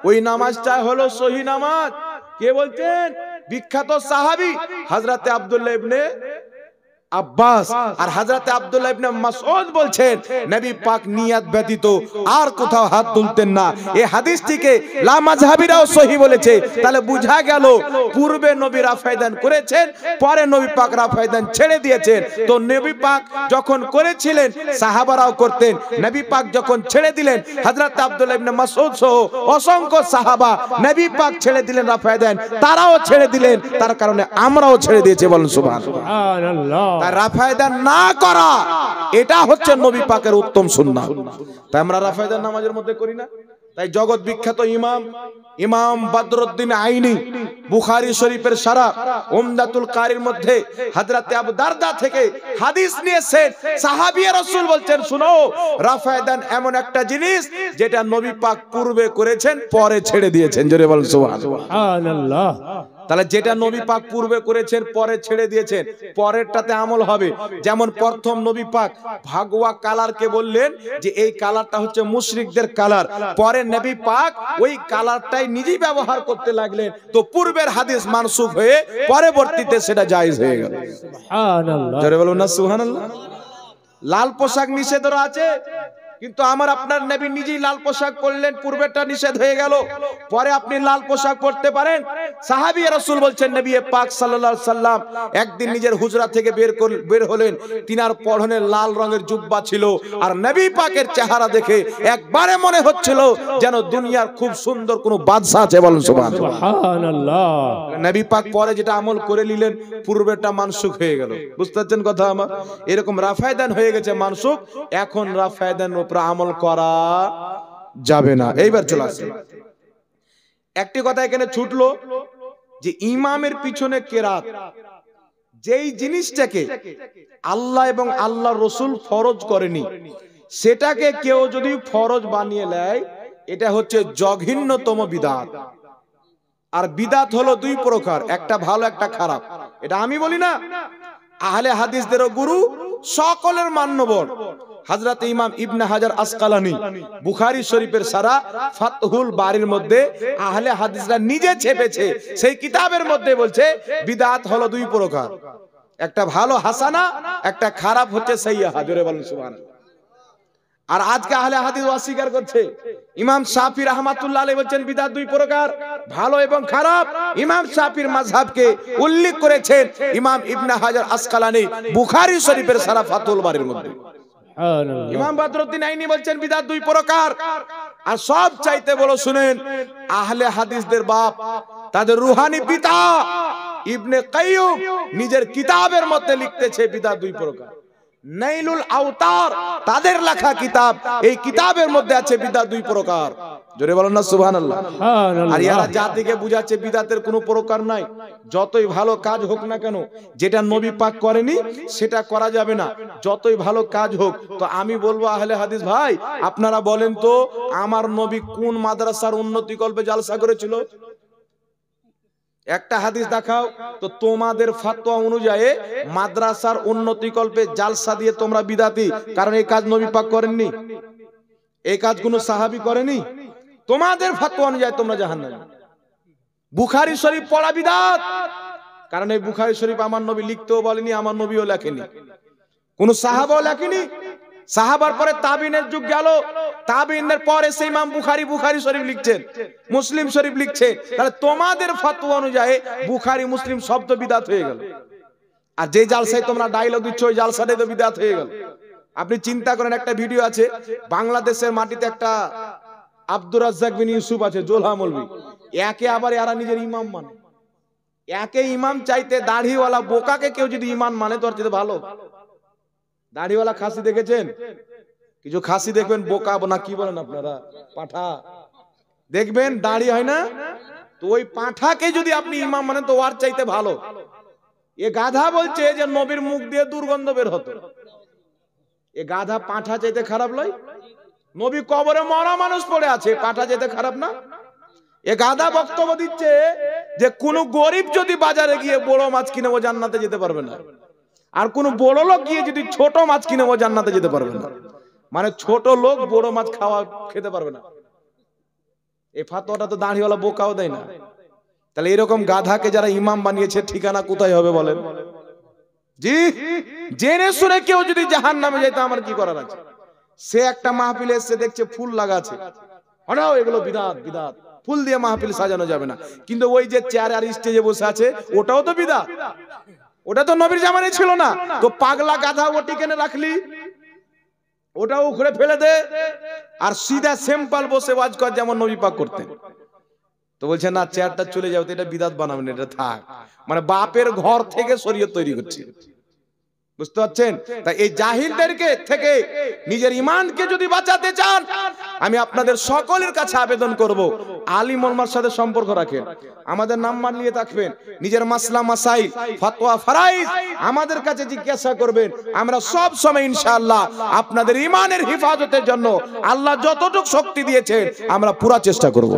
ওই নামাজটা হলো সহিহ নামাজ। কে বলছেন? বিখ্যাত সাহাবী হযরতে আব্দুল্লাহ ইবনে আব্বাস আর হযরতে আব্দুল্লাহ ইবনে মাসউদ বলছেন নবী পাক নিয়াত ব্যতীত আর কোথাও হাত তুলতেন না। এই হাদিসটিকে লা মাযহাবীরাও সহিহ বলেছে। তাহলে বোঝা গেল পূর্বে নবী রাফায়ে দান করেছেন, পরে নবী পাক রাফায়ে দান ছেড়ে দিয়েছেন। তো নবী পাক যখন করেছিলেন সাহাবারাও করতেন, নবী পাক যখন ছেড়ে দিলেন হযরত আব্দুল্লাহ ইবনে মাসউদ সহ অসংখ্য সাহাবা নবী পাক ছেড়ে দিলেন রাফায়ে দান, তারাও ছেড়ে দিলেন, তার কারণে আমরাও ছেড়ে দিয়েছি। বলেন সুবহানাল্লাহ। তাই রাফায়ে দান না করা এটা হচ্ছে নবী পাকের উত্তম সুন্নাহ। তাই আমরা রাফায়ে দান নামাজের মধ্যে করি না। তাই জগৎ বিখ্যাত ইমাম বদরুদ্দিন আইনি বুখারী শরীফের শারহ উমদাতুল কারির মধ্যে হযরত আবু দারদা থেকে হাদিস নিয়েছেন, সাহাবী রাসূল বলছেন শুনো, রাফায়ে দান এমন একটা জিনিস যেটা নবী পাক পূর্বে করেছেন, পরে ছেড়ে দিয়েছেন। জোরে বলেন সুবহানাল্লাহ। তাহলে যেটা নবী পাক পূর্বে করেছেন পরে ছেড়ে দিয়েছেন, পরেরটাতে আমল হবে। যেমন প্রথম নবী পাক ভাগওয়া কালারকে বললেন যে এই কালারটা হচ্ছে মুশরিকদের কালার, পরে নবী পাক ওই কালারটাই নিজেই ব্যবহার করতে লাগলেন, তো পূর্বের হাদিস মানসুখ হয়ে পরবর্তীতে সেটা জায়েজ হয়ে গেল। সুবহানাল্লাহ, জোরে বলুন না সুবহানাল্লাহ। লাল পোশাক নিষেধ আছে, কিন্তু আমার আপনার নবী নিজেই লাল পোশাক পরলেন, পূর্বেরটা নিষেধ হয়ে গেল, পরে আপনি লাল পোশাক পরতে পারেন। সাহাবী রাসূল বলছেন নবী পাক সাল্লাল্লাহু আলাইহি সাল্লাম একদিন নিজের হুজরা থেকে বের হলেন, তিনার পরনে লাল রঙের জুব্বা ছিল, আর নবী পাকের চেহারা দেখে একবারে মনে হচ্ছিল যেন দুনিয়ার খুব সুন্দর কোন বাদশা আছে। বলুন সুবহানাল্লাহ। নবী পাক পরে যেটা আমল করে নিলেন পূর্বেরটা মানসুখ হয়ে গেল। বুঝতে পারছেন কথা আমার? এরকম রাফায়দান হয়ে গেছে মানসুখ, এখন রাফায়দান উপর আমল করা যাবে না। এইবার চলে আসে একটি কথা এখানে ছুটলো যে ইমামের পিছনে কেরাত, যেই জিনিসটাকে আল্লাহ এবং আল্লাহ রসুল ফরজ করেনি সেটাকে কেউ যদি ফরজ বানিয়ে নেয়, এটা হচ্ছে জঘন্যতম বিদআত। আর বিদআত হলো দুই প্রকার, একটা ভালো একটা খারাপ। এটা আমি বলি না, আহলে হাদিসদেরও গুরু, সকলের মান্যবর হযরত ইমাম ইবনে হাজার আসকালানী বুখারী শরীফের সারা ফাতহুল বারীর মধ্যে আহলে হাদিসরা নিজে ছেপেছে, সেই কিতাবের মধ্যে বলছে বিদআত হলো দুই প্রকার, একটা ভালো হাসানা, একটা খারাপ হচ্ছে সাইয়্যা। জোরে বলেন সুবহানাল্লাহ। আর আজকে আহলে হাদিস অস্বীকার করছে। ইমাম শাফি রাহমাতুল্লাহ আলাইহি বলেন বিদআত দুই প্রকার, ভালো এবং খারাপ। ইমাম শাফির মাযহাবকে উল্লেখ করেছেন ইমাম ইবনে হাজার আসকালানী বুখারী শরীফের সারা ফাতহুল বারীর মধ্যে। ইমাম বদরুদ্দিন আইনি বলছেন বিদআত দুই প্রকার। আর সব চাইতে বলো শুনেন, আহলে হাদিসদের বাপ, তাদের রুহানি পিতা ইবনে কাইয়ুম নিজের কিতাবের মধ্যে লিখতেছে বিদআত দুই প্রকার। নাইলুল আওতার তাদের লেখা কিতাব, এই কিতাবের মধ্যে আছে বিদআত দুই প্রকার। জোরে বলেন না সুবহানাল্লাহ। আর এরা জাতিকে বুঝাচ্ছে বিদআতের কোনো প্রকার নাই, যতই ভালো কাজ হোক না কেন, যেটা নবী পাক করেনি সেটা করা যাবে না, যতই ভালো কাজ হোক। তো আমি বলবো আহলে হাদিস ভাই, আপনারা বলেন তো আমার নবী কোন মাদ্রাসার উন্নতি কল্পে জালসা করেছিল? একটা হাদিস দেখাও তো। তোমাদের ফতোয়া অনুযায়ী মাদ্রাসার উন্নতি কল্পে জালসা দিয়ে তোমরা বিদআতি, কারণ এই কাজ নবী পাক করেননি, এই কাজ কোনো সাহাবী করেনি। তোমাদের ফতোয়া অনুযায়ী তোমরা জাহান্নামী। বুখারী শরীফ পড়া বিদআত, কারণ এই বুখারী শরীফ আমার নবী লিখতেও বলেনি, আমার নবীও লেখেনি, কোন সাহাবাও লেখেনি। সাহাবার পরে তাবিনের যুগ গেল, তাবিনের পরে সেই ইমাম বুখারী শরীফ লিখছেন, মুসলিম শরীফ লিখছে। তাহলে তোমাদের ফতোয়া অনুযায়ী বুখারী মুসলিম শব্দ বিদআত হয়ে গেল। আর যে জালসায় তোমরা ডায়লগ দিচ্ছ ওই জালসাটাই তো বিদআত হয়ে গেল। আপনি চিন্তা করেন, একটা ভিডিও আছে বাংলাদেশের মাটিতে, একটা আব্দুর রাজ্জাক বিন ইউসুফ আছে, জোলহা মৌলভী, একে আবার এরা নিজের ইমাম মানে। একে ইমাম চাইতে দাড়িওয়ালা বোকাকে কেউ যদি ইমাম মানে তো আর ভালো। দাড়িওয়ালা খাসি দেখেছেন? কিছু খাসি দেখবেন বোকা না, কি বলেন আপনারা, পাঠা দেখবেন দাড়ি হয় না, তো ওই পাঠাকে যদি আপনি ইমাম মানে তো ওর চাইতে ভালো। এ গাধা বলছে যে নবীর মুখ দিয়ে দুর্গন্ধ বের হতো। এ গাধা পাঠা চাইতে খারাপ লয়? নবী কবরে মরা মানুষ পড়ে আছে, পাঠা চাইতে খারাপ না? এ গাধা বক্তব্য দিচ্ছে যে কোন গরিব যদি বাজারে গিয়ে বড় মাছ কিনে ও জান্নাতে যেতে পারবে না, আর কোন বড় লোক গিয়ে যদি ছোট মাছ কিনে ও জান্নাতে যেতে পারবে না। মানে ছোট লোক বড় মাছ খেতে পারবে না। এই ফাতোয়াটা তো দাঁড়িওয়ালা বোকাও দেয় না। তাহলে এরকম গাধাকে যারা ইমাম বানিয়েছে ঠিকানা কোথায় হবে বলেন? জি, জেনে শুনে কেউ যদি জাহান্নামে যায় তো আমার কি করার আছে? সে একটা মাহফিলে এসে দেখছে ফুল লাগা আছে, হটাও এগুলো বিদআত, বিদআত, ফুল দিয়ে মাহফিল সাজানো যাবে না। কিন্তু ওই যে চেয়ার আর স্টেজে বসে আছে ওটাও তো বিদআত, ওটা তো নবীর জামানায় ছিল না। তো পাগলা গাধা ওটি কেনে রাখলি, ওটাও উখড়ে ফেলে দে, আর সিধা সিম্পল বসে ওয়াজ কর যেমন নবী পাক করতেন। তো বলছে না, চেয়ারটা চলে যাও, তো এটা বিদআত বানাবেন, এটা থাক। মানে বাপের ঘর থেকে শরীয়ত তৈরি করছে। বুঝতে পারছেন? তাই এই জাহিলদেরকে থেকে নিজের ঈমানকে যদি বাঁচাতে চান, আমি আপনাদের সকলের কাছে আবেদন করব, আলিম ওলামার সাথে সম্পর্ক রাখেন, আমাদের নাম্বার নিয়ে থাকবেন, নিজের মাসলা মাসাইল ফতোয়া ফরাইজ আমাদের কাছে জিজ্ঞাসা করবেন। আমরা সব সময় ইনশাআল্লাহ আপনাদের ঈমানের হেফাজতের জন্য আল্লাহ যতটুকু শক্তি দিয়েছেন আমরা পুরা চেষ্টা করব।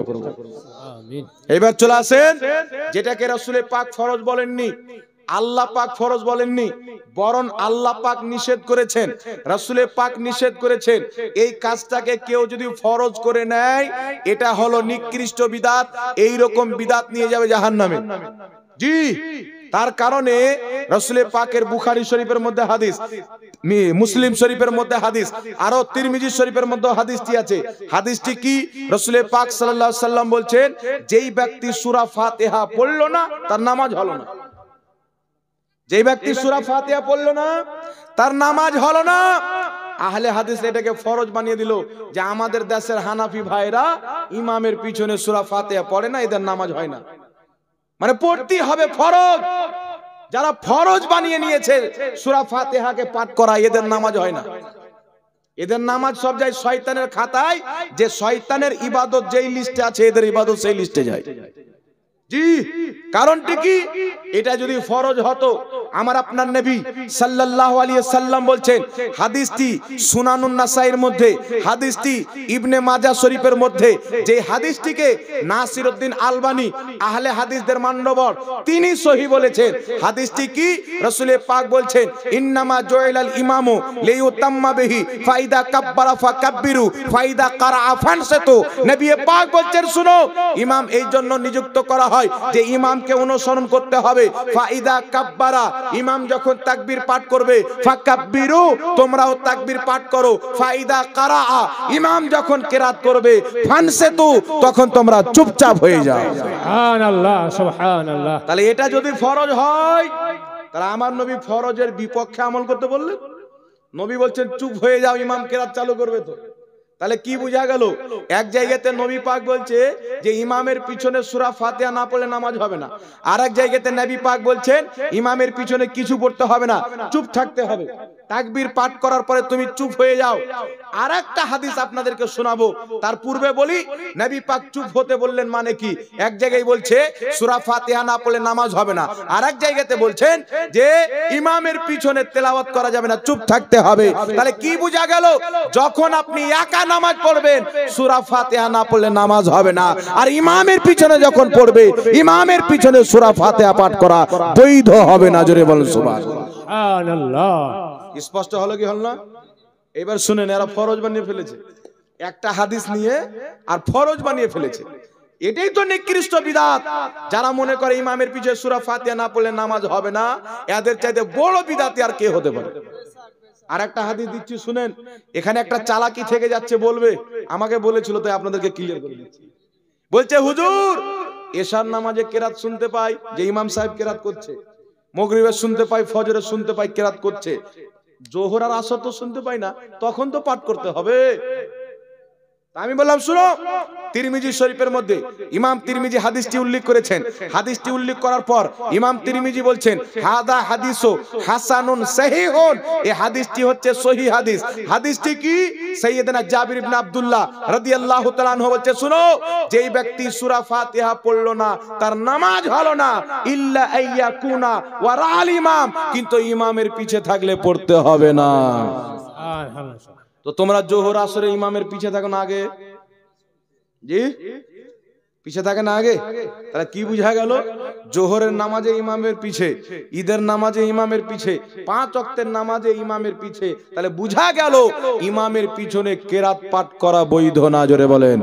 আমিন। এবার চলে আসেন, যেটাকে রাসূল পাক ফরজ বলেননি, আল্লাহ পাক ফরজ বলেননি, বরং আল্লাহ পাক নিষেধ করেছেন, রাসূল পাক নিষেধ করেছেন। এই কাজটাকে কেউ যদি ফরজ করে নেয়, এটা হলো নিকৃষ্ট বিদআত। এই রকম বিদআত নিয়ে যাবে জাহান্নামে। জি, তার কারণে রাসূল পাকের বুখারী শরীফের মধ্যে হাদিস, মুসলিম শরীফের মধ্যে হাদিস, আরো তিরমিজি শরীফের মধ্যে হাদিসটি আছে। হাদিসটি কি? রাসূল পাক সাল্লাল্লাহু আলাইহি সাল্লাম বলছেন, যেই ব্যক্তি সূরা ফাতিহা পড়লো না তার নামাজ হলো না। যে ব্যক্তি সূরা ফাতিহা পড়লো না তার নামাজ হলো না। আহলে হাদিস এটাকে ফরজ বানিয়ে দিল, যে আমাদের দেশের হানাফি ভাইরা ইমামের পিছনে সূরা ফাতিহা পড়ে না, এদের নামাজ হয় না। মানে পড়তেই হবে ফরজ। যারা ফরজ বানিয়ে নিয়েছে সূরা ফাতিহাকে পাঠ করা, এদের নামাজ হয় না। এদের নামাজ সব যায় শয়তানের খাতায়, যে শয়তানের ইবাদত যেই লিস্টে আছে এদের ইবাদত সেই লিস্টে যায়। জি, কারণটি কি? এটা যদি ফরজ হতো, আমার আপনার নবী সাল্লাল্লাহু আলাইহি সাল্লাম বলছেন, হাদিসটি সুনানুন নাসাইর মধ্যে, হাদিসটি ইবনে মাজাহ শরীফের মধ্যে, যে হাদিসটিকে নাসিরউদ্দিন আলবানী আহলে হাদিসদের মান্যবর তিনি সহিহ বলেছেন। হাদিসটি কি? রাসূল পাক বলছেন, ইন্নামা জুইলাল ইমামু লিইউতাম্মা বিহি ফাইদা কাব্বারা ফাকাব্বিরু ফাইদা কারআ ফানসিতু। নবী পাক বলছেন, শুনো, ইমাম এই জন্য নিযুক্ত করা হয় যে ইমামকে অনুসরণ করতে হবে। ফাইদা কাব্বারা, ইমাম যখন তাকবীর পাঠ করবে, ফাকাব্বিরু, তোমরাও তাকবীর পাঠ করো। ফাইদা কারআ, ইমাম যখন কিরাত করবে, ফানসিতু, তখন তোমরা চুপচাপ হয়ে যাও। সুবহানাল্লাহ, সুবহানাল্লাহ। তাহলে এটা যদি ফরজ হয়, তাহলে আমার নবী ফরজের বিপক্ষে আমল করতে বললেন? নবী বলছেন চুপ হয়ে যাও, ইমাম কিরাত চালু করবে। তো তাহলে কি বোঝা গেল? এক জায়গাতে নবী পাক বলছে যে ইমামের পিছনে সূরা ফাতিহা না পড়লে নামাজ হবে না, আর এক জায়গাতে নবী পাক বলছেন ইমামের পিছনে কিছু পড়তে হবে না, চুপ থাকতে হবে। তাকবীর পাঠ করার পরে তুমি চুপ হয়ে যাও। আর একটা হাদিস আপনাদেরকে শোনাবো, তার পূর্বে বলি নবী পাক চুপ হতে বললেন মানে কি? এক জায়গায় বলছে সূরা ফাতিহা না পড়লে নামাজ হবে না, আর এক জায়গাতে বলছেন যে ইমামের পিছনে তেলাওয়াত করা যাবে না, চুপ থাকতে হবে। তাহলে কি বোঝা গেল? যখন আপনি একা নামাজ পড়বেন, সূরা ফাতিহা না পড়লে নামাজ হবে না, আর ইমামের পিছনে যখন পড়বে, ইমামের পিছনে সূরা ফাতিহা পাঠ করা বৈধ হবে না। জোরে বলুন সুবহানাল্লাহ। স্পষ্ট হলো কি হলো না? এবার শুনেন, এরা ফরজ বানিয়ে ফেলেছে, একটা হাদিস নিয়ে আর ফরজ বানিয়ে ফেলেছে। এটাই তো নিকৃষ্ট বিদআত। যারা মনে করে ইমামের পিছনে সূরা ফাতিহা না পড়লে নামাজ হবে না, এদের চাইতে বড় বিদআতি আর কে হতে পারে? আর একটা হাদিস দিচ্ছি শুনেন, এখানে একটা চালাকি থেকে যাচ্ছে, বলবে আমাকে বলেছিল, তাই আপনাদেরকে ক্লিয়ার করে দিচ্ছি। বলছে হুজুর, এশার নামাজে কেরাত শুনতে পাই যে ইমাম সাহেব কেরাত করছে, মাগরিবের শুনতে পাই, ফজরের শুনতে পাই কেরাত করছে, জোহর আর আসর তো শুনতে পাই না, তখন তো পাঠ করতে হবে। আমি বললাম শুনো, তিরমিজি শরীফের মধ্যে ইমাম তিরমিজি হাদিসটি উল্লেখ করেছেন। হাদিসটি উল্লেখ করার পর ইমাম তিরমিজি বলছেন, হাদা হাদিসু হাসানুন সহিহুন, এই হাদিসটি হচ্ছে সহিহ হাদিস। হাদিসটি কি? সাইয়েদনা জাবির ইবনে আব্দুল্লাহ রাদিয়াল্লাহু তাআলা আনহু বলছে, শুনো, যেই ব্যক্তি সূরা ফাতিহা পড়লো না তার নামাজ হলো না, ইল্লা আইয়াকুনা ওয়ারাল ইমাম, কিন্তু ইমামের পিছে থাকলে পড়তে হবে না। সুবহানাল্লাহ। তো তোমরা জোহর আসরে ইমামের পিছে থাকো না আগে? জি, পিছে থাকে না আগে? তাহলে কি বুঝা গেল? জোহরের নামাজে ইমামের পিছে, ঈদের নামাজে ইমামের পিছে, 5 ওয়াক্তের নামাজে ইমামের পিছে। তাহলে বুঝা গেল ইমামের পিছনে কেরাত পাঠ করা বৈধ না। জোরে বলেন।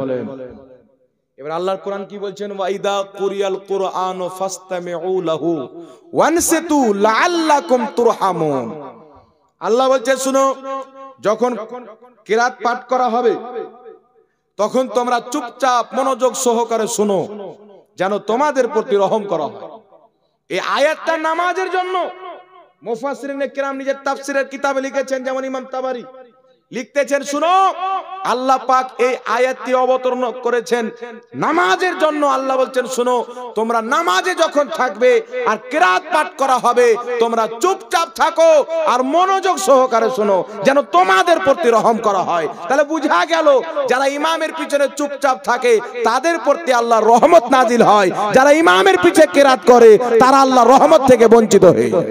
এবার আল্লাহর কোরআন কি বলছেন? ওয়াইদা কুরিয়াল কুরআন ফাসতামিউ লাহু ওয়ানসিতু লাআল্লাকুম তুরহামুন। আল্লাহ বলছে, শুনো, যখন কিরাত পাঠ করা হবে তখন তোমরা চুপচাপ মনোযোগ সহকারে শোনো, যেন তোমাদের প্রতি রহম করা হয়। এই আয়াতটা নামাজের জন্য। মুফাসসিরিনে কিরাম নিজের তাফসীরের কিতাবে লিখেছেন, যেমন ইমাম তাবারি লিখতেছেন, শুনো, আল্লাহ পাক এই আয়াতটি অবতরণ করেছেন নামাজের জন্য। আল্লাহ বলছেন শোনো, তোমরা নামাজে যখন থাকবে আর কিরাত পাঠ করা হবে, তোমরা চুপচাপ থাকো আর মনোযোগ সহকারে শোনো, যেন তোমাদের প্রতি রহম করা হয়। তাহলে বুঝা গেল যারা ইমামের পিছনে চুপচাপ থাকে তাদের প্রতি আল্লাহর রহমত নাজিল হয়, যারা ইমামের পিছনে কিরাত করে তারা আল্লাহর রহমত থেকে বঞ্চিত হয়ে যায়।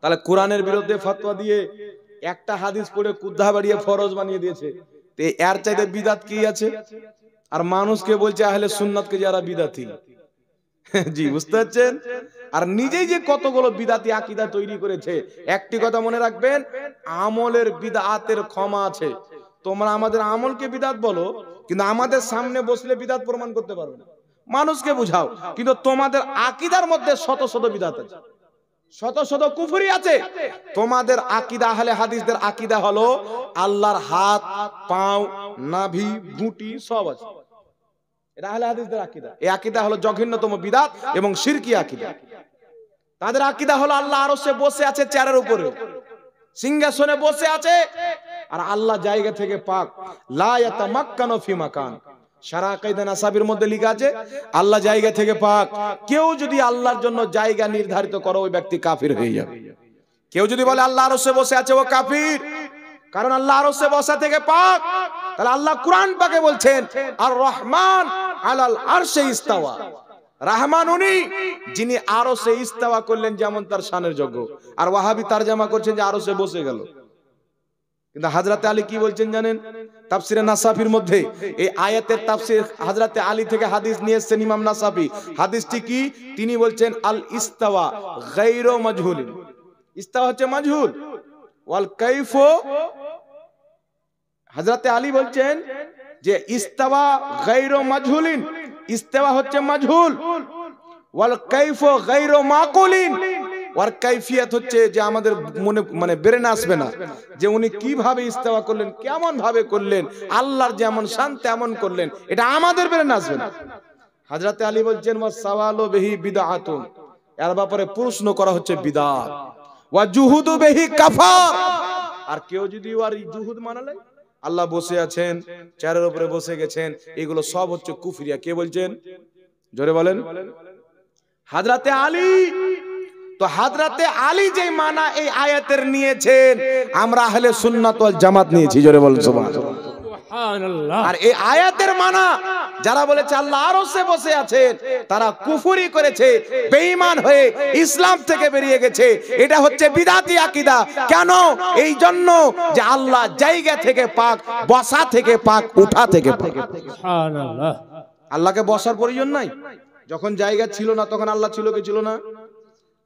তাহলে কোরআনের বিরুদ্ধে ফতোয়া দিয়ে একটা হাদিস পড়ে কুদ্ধা বাড়িয়ে ফরজ বানিয়ে দিয়েছে, তো এর চাইতে বিদাত কি আছে? আর মানুষকে বলছে আহলে সুন্নাতকে যারা বিদাতি। জি, বুঝতে পারছেন? আর নিজেই যে কতগুলো বিদাতি আকীদা তৈরি করেছে। একটি কথা মনে রাখবেন, আমলের বিদআতের ক্ষমা আছে। তোমরা আমাদের আমলকে বিদআত বলো, কিন্তু আমাদের সামনে বসলে বিদআত প্রমাণ করতে পারবে না। মানুষকে বুঝাও, কিন্তু তোমাদের আকীদার মধ্যে শত শত বিদআত আছে, শত শত কুফরি আছে। তোমাদের আকীদা, আহলে হাদিসদের আকীদা হলো আল্লাহর হাত, পাও, নাভি, ঘুঁটি সব আছে। এটা আহলে হাদিসদের আকীদা। এই আকীদা হলো জঘন্যতম বিদআত এবং শিরকি আকীদা। তাদের আকীদা হলো আল্লাহ আরশে বসে আছে, চেয়ারের উপরে সিংহাসনে বসে আছে, আর আল্লাহ জায়গা থেকে পাক, লা ইয়াতামাক্কানু ফি মাকান। সারা আকিদা নাসাবির মধ্যে লেখা আছে আল্লাহ জায়গা থেকে পাক। কেউ যদি আল্লাহর জন্য জায়গা নির্ধারিত করে ওই ব্যক্তি কাফির হয়ে যাবে। কেউ যদি বলে আল্লাহ আরশে বসে আছে ও কাফির, কারণ আল্লাহ আরশে বসা থেকে পাক। তাহলে আল্লাহ কুরআন পাকে বলছেন আর রহমান আলাল আরশে ইস্তাওয়া। রহমান উনি যিনি আরশে ইস্তাওয়া করলেন, যেমন তার শানের যোগ্য। আর ওয়াহাবি তারজামা করছেন যে আরশে বসে গেল। কিন্তু হযরত আলী কি বলছেন জানেন? তাফসিরে নাসাফির মধ্যে এই আয়াতের তাফসির হযরত আলী থেকে হাদিস নিয়ে এসেছেন ইমাম নাসাফি। হাদিসটি কি? তিনি বলছেন আল ইস্তাওয়া গায়রু মাজহুলিন। ইস্তাওয়া হচ্ছে মাজহুল, ওয়াল কাইফু, হযরত আলী বলছেন যে ইস্তাওয়া গায়রু মাজহুলিন, ইস্তাওয়া হচ্ছে মাজহুল, ওয়াল কাইফু গায়রু মাকুলিন। ওর কাইফিয়ত হচ্ছে যে আমাদের মনে মানে ব্রেন আসবে না যে উনি কিভাবে ইস্তাওয়া করলেন, কেমন ভাবে করলেন, আল্লাহর যেমন শান তেমন করলেন, এটা আমাদের ব্রেন আসবে না। হযরত আলী বলছেন ওয়া সাওয়ালু বিহি বিদআতুন, এর ব্যাপারে প্রশ্ন করা হচ্ছে বিদআত। ওয়া জুহুদু বিহি কাফার, আর কেউ যদি ওর জুহুদ মানালে আল্লাহ বসে আছেন, চেয়ারের উপরে বসে গেছেন, এগুলো সব হচ্ছে কুফরিয়া। কে বলছেন? জোরে বলেন। হযরত আলী। তো হযরতে আলী যে মানা এই আয়াতের নিয়েছেন, আমরা আহলে সুন্নাত ওয়াল জামাত নিয়েছি। জোরে বলেন সুবহানাল্লাহ। আর এই আয়াতের মানা যারা বলেছে আল্লাহ আরশে বসে আছেন, তারা কুফরি করেছে, বেঈমান হয়ে ইসলাম থেকে বেরিয়ে গেছে। এটা হচ্ছে বিদআতি আকীদা। কেন? এই জন্য যে আল্লাহ জায়গা থেকে পাক, বসা থেকে পাক, উঠা থেকে পাক। সুবহানাল্লাহ। আল্লাহকে বসার প্রয়োজন নাই। যখন জায়গা ছিল না তখন আল্লাহ ছিল কি ছিল না?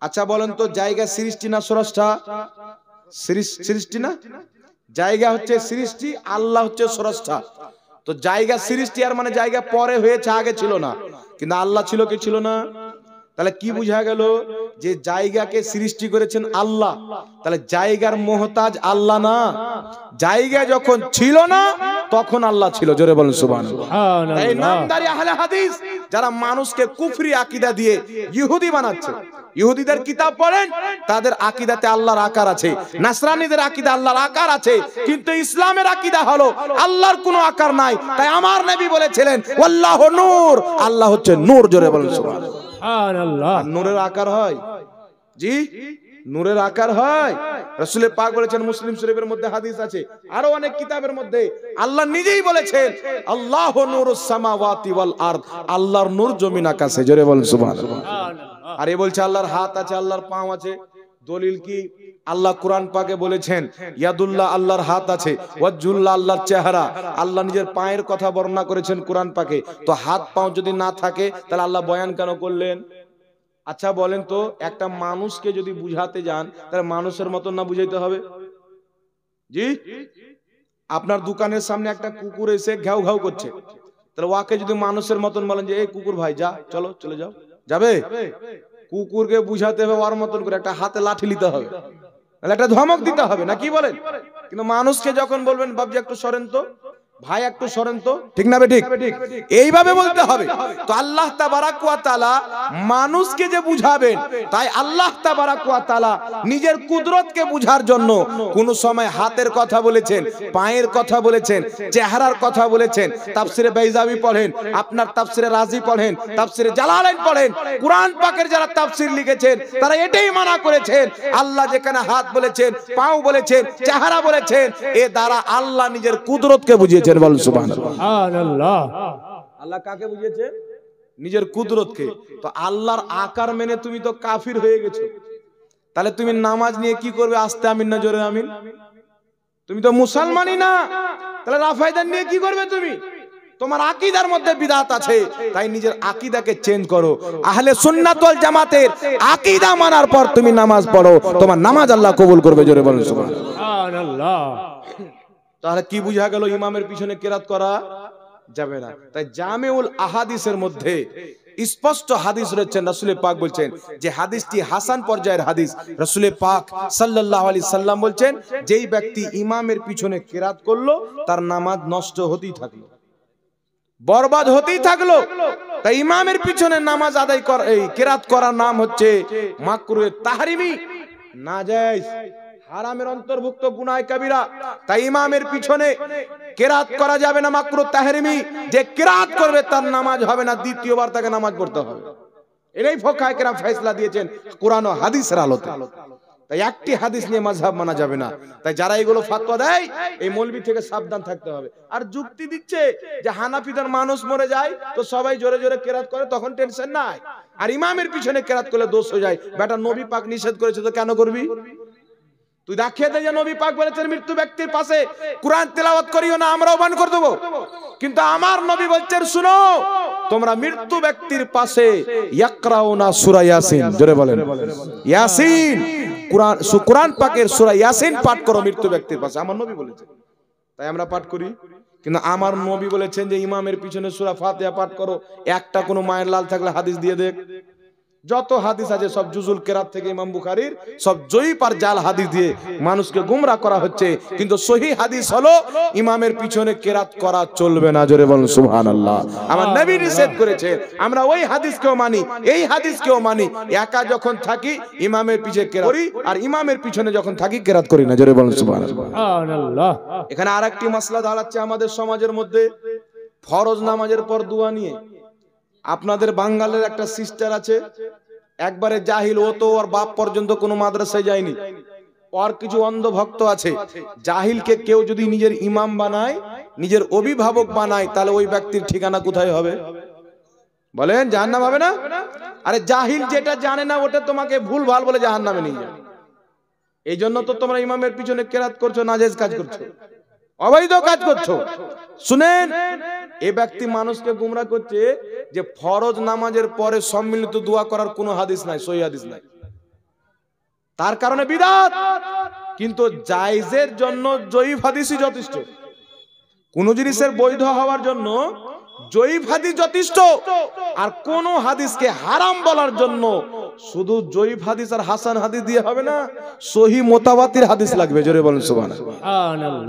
আচ্ছা বলেন তো, জায়গা সৃষ্টি না স্রষ্টা? সৃষ্টি না? জায়গা হচ্ছে সৃষ্টি, আল্লাহ হচ্ছে স্রষ্টা। তো জায়গা সৃষ্টি আর মানে জায়গা পরে হয়েছে, আগে ছিল না। কিন্তু আল্লাহ ছিল কি ছিল না? তাহলে কি বুঝা গেল? যে জায়গাকে সৃষ্টি করেছেন আল্লাহ, তাহলে জায়গার মুহতাজ আল্লাহ না। জায়গা যখন ছিল না তখন আল্লাহ ছিল। জোরে বলেন সুবহানাল্লাহ। এই নামদারি আহলে হাদিস যারা মানুষকে কুফরি আকীদা দিয়ে ইহুদি বানাচ্ছে, ইহুদিদের কিতাব পড়েন, তাদের আকীদাতে আল্লাহর আকার আছে। নাসরানীদের আকীদা আল্লাহর আকার আছে, কিন্তু ইসলামের আকীদা হলো আল্লাহর কোনো আকার নাই। তাই আমার নবী বলেছিলেন ওয়াল্লাহু নূর, আল্লাহ হচ্ছে নূর। জোরে বলেন সুবহানাল্লাহ। সুবহানাল্লাহ। নূরের আকার হয়? জি, নূরের আকার হয়। রাসূল পাক বলেছেন, মুসলিম শরীফের মধ্যে হাদিস আছে, আরো অনেক কিতাবের মধ্যে আল্লাহ নিজেই বলেছেন আল্লাহু নূরুস সামাওয়াতি ওয়াল আরদ, আল্লাহর নূর জমিন আকাশে। জোরে বলেন সুবহানাল্লাহ। আর এ বলছে আল্লাহর হাত আছে, আল্লাহর পাও আছে। দলিল কি? আল্লাহ কুরআন পাকে বলেছেন ইয়াদুল্লাহ, আল্লাহর হাত আছে, ওয়াজহুল্লাহ, আল্লাহর চেহারা। আল্লাহ নিজের পায়ের কথা বর্ণনা করেছেন কুরআন পাকে। তো হাত পাও যদি না থাকে তাহলে আল্লাহ বয়ান কেন করলেন? আচ্ছা বলেন তো, একটা মানুষকে যদি বুঝাতে যান তাহলে মানুষের মতন না বুঝাইতে হবে? জি, আপনার দোকানের সামনে একটা কুকুর এসে ঘাউ ঘাউ করছে, তাহলে ওকে যদি মানুষের মতন বলেন যে এই কুকুর ভাই যা, চলো চলে যাও, যাবে? কুকুরকে বুঝাতে হবে ওর মতন করে, একটা হাতে লাঠি নিতে হবে, একটা ধমক দিতে হবে, না কি বলেন? কিন্তু মানুষকে যখন বলবেন বাবজি একটু সরেন তো, ভাই একটু সরেন তো, ঠিক না ঠিক? এইভাবে বলতে হবে। তো আল্লাহ তাবারাক ওয়া তাআলা মানুষকে যে বুঝাবেন, তাই আল্লাহ তাবারাক ওয়া তাআলা নিজের কুদরতকে বুঝার জন্য কোন সময় হাতের কথা বলেছেন, পায়ের কথা বলেছেন, চেহারার কথা বলেছেন। তাফসিরে বাইজাবি পড়েন, আপনার তাফসিরে রাজি পড়েন, তাফসিরে জালালাইন পড়েন, কুরআন পাকের যারা তাফসির লিখেছেন তারা এটাই মানা করেছেন, আল্লাহ যেখানে হাত বলেছেন, পাও বলেছেন, চেহারা বলেছেন, এ দ্বারা আল্লাহ নিজের কুদরতকে বুঝিয়েছেন। বলুন সুবহানাল্লাহ। আল্লাহ কাকে বুঝিয়েছে? নিজের কুদরতকে। তো আল্লাহর আকার মেনে তুমি তো কাফির হয়ে গেছো, তাহলে তুমি নামাজ নিয়ে কি করবে? আস্তে আমিন না জোরে আমিন? তুমি তো মুসলমানই না, তাহলে রাফায়দান নিয়ে কি করবে তুমি? তোমার আকীদার মধ্যে বিদআত আছে, তাই নিজের আকীদাকে চেঞ্জ করো। আহলে সুন্নাত ওয়াল জামাতের আকীদা মানার পর তুমি নামাজ পড়ো, তোমার নামাজ আল্লাহ কবুল করবে। জোরে বলুন সুবহানাল্লাহ। তাহলে কি বুঝা গেল? ইমামের পিছনে কিরাত করা যাবে না। তাই জামিউল আহাদিসের মধ্যে স্পষ্ট হাদিস রয়েছে, রাসূল পাক বলছেন যে হাদিসটি হাসান পর্যায়ের হাদিস। রাসূল পাক সাল্লাল্লাহু আলাইহি সাল্লাম বলছেন, যেই ব্যক্তি ইমামের পিছনে কিরাত করলো তার নামাজ নষ্ট হতেই থাকলো, বরবাদ হতেই থাকলো। তাই ইমামের পিছনে নামাজ আদায় করা, এই কিরাত করার নাম হচ্ছে মাকরুহে তাহরিমি, নাজায়েজ, হারামের অন্তর্ভুক্ত গুনাহ কাবীরা। তাই ইমামের পিছনে কিরাত করা যাবে না, মাকরুহ তাহরিমি। যে কিরাত করবে তার নামাজ হবে না, দ্বিতীয়বার তাকে নামাজ পড়তে হবে। এটাই ফুকাহায়ে কেরাম ফয়সালা দিয়েছেন কোরআন ও হাদিসের আলোতে। তাই একটি হাদিস নিয়ে মাযহাব মানা যাবে না। তাই যারা এগুলো ফতোয়া দেয়, এই মৌলবি থেকে সাবধান থাকতে হবে। আর যুক্তি দিচ্ছে যে হানাফিদের মানুষ মরে যায় তো সবাই জোরে জোরে কিরাত করে, তখন টেনশন নাই। আর ইমামের পিছনে কিরাত করলে দোষ হয়ে যায়। বেটা নবী পাক নিষেধ করেছে তো কেন করবি? তুই দেখিয়ে দে যে নবী পাক বলেছেন মৃত্যু ব্যক্তির পাশে কুরআন তেলাওয়াত করিও না, আমরাও বান করে দেব। কিন্তু আমার নবী বলছেন, শুনো, তোমরা মৃত্যু ব্যক্তির পাশে ইয়াকরাউনা সূরা ইয়াসিন, জোরে বলেন ইয়াসিন, কুরআন পাকের সূরা ইয়াসিন পাঠ করো মৃত্যু ব্যক্তির পাশে। আমার নবী বলেছেন, তাই আমরা পাঠ করি। কিন্তু আমার নবী বলেছেন যে ইমামের পিছনে সূরা ফাতিহা পাঠ করো। একটা কোনো মায়ের লাল থাকলে হাদিস দিয়ে দেখ। যত হাদিস আছে সব জুজুল কিরাত থেকে ইমাম বুখারীর, সব জয়ীফ আর জাল হাদিস দিয়ে মানুষকে গোমরাহ করা হচ্ছে। কিন্তু সহিহ হাদিস হলো ইমামের পিছনে কিরাত করা চলবে না। জোরে বলুন সুবহানাল্লাহ। আমার নবী নিষেধ করেছে, আমরা ওই হাদিসকেও মানি, এই হাদিসকেও মানি। একা যখন থাকি ইমামের পিছনে কিরাত করি, আর ইমামের পিছনে যখন থাকি কিরাত করি না। জোরে বলুন সুবহানাল্লাহ। এখানে আরেকটি মাসলা দাঁড়াচ্ছে আমাদের সমাজের মধ্যে, ফরজ নামাজের পর দোয়া নিয়ে। আপনাদের বাঙালির একটা সিস্টার আছে, একবারে জাহিল, ও তো ওর বাপ পর্যন্ত কোনো মাদ্রাসায় যায়নি। আর কিছু অন্ধ ভক্ত আছে, জাহিলকে কেউ যদি নিজের ইমাম বানায়, নিজের অভিভাবক বানায়, তাহলে ওই ব্যক্তির ঠিকানা কোথায় হবে? বলেন, জাহান্নাম হবে না? আরে জাহিল যেটা জানে না ওটা তোমাকে ভুল ভাল বলে জাহান্নামে নিয়ে যাবে। এই জন্য তো তোমরা ইমামের পিছনে কিরাত করছো, নাজেজ কাজ করছো, অবৈধ কাজ করছো। শুনেন, এই ব্যক্তি মানুষকে গুমরাহ করছে যে ফরজ নামাজের পরে সম্মিলিত দোয়া করার কোনো হাদিস নাই, সহিহ হাদিস নাই, তার কারণে বিদআত। কিন্তু জায়েজের জন্য জয়ীফ হাদিসই যথেষ্ট। কোন জিনিসের বৈধ হওয়ার জন্য জয়ীফ হাদিস যথেষ্ট। আর কোন হাদিসকে হারাম বলার জন্য শুধু জয়ীফ হাদিস আর হাসান হাদিস দিয়ে হবে না, সহিহ মুতাওয়াতির হাদিস লাগবে। জোরে বলুন সুবহানাল্লাহ।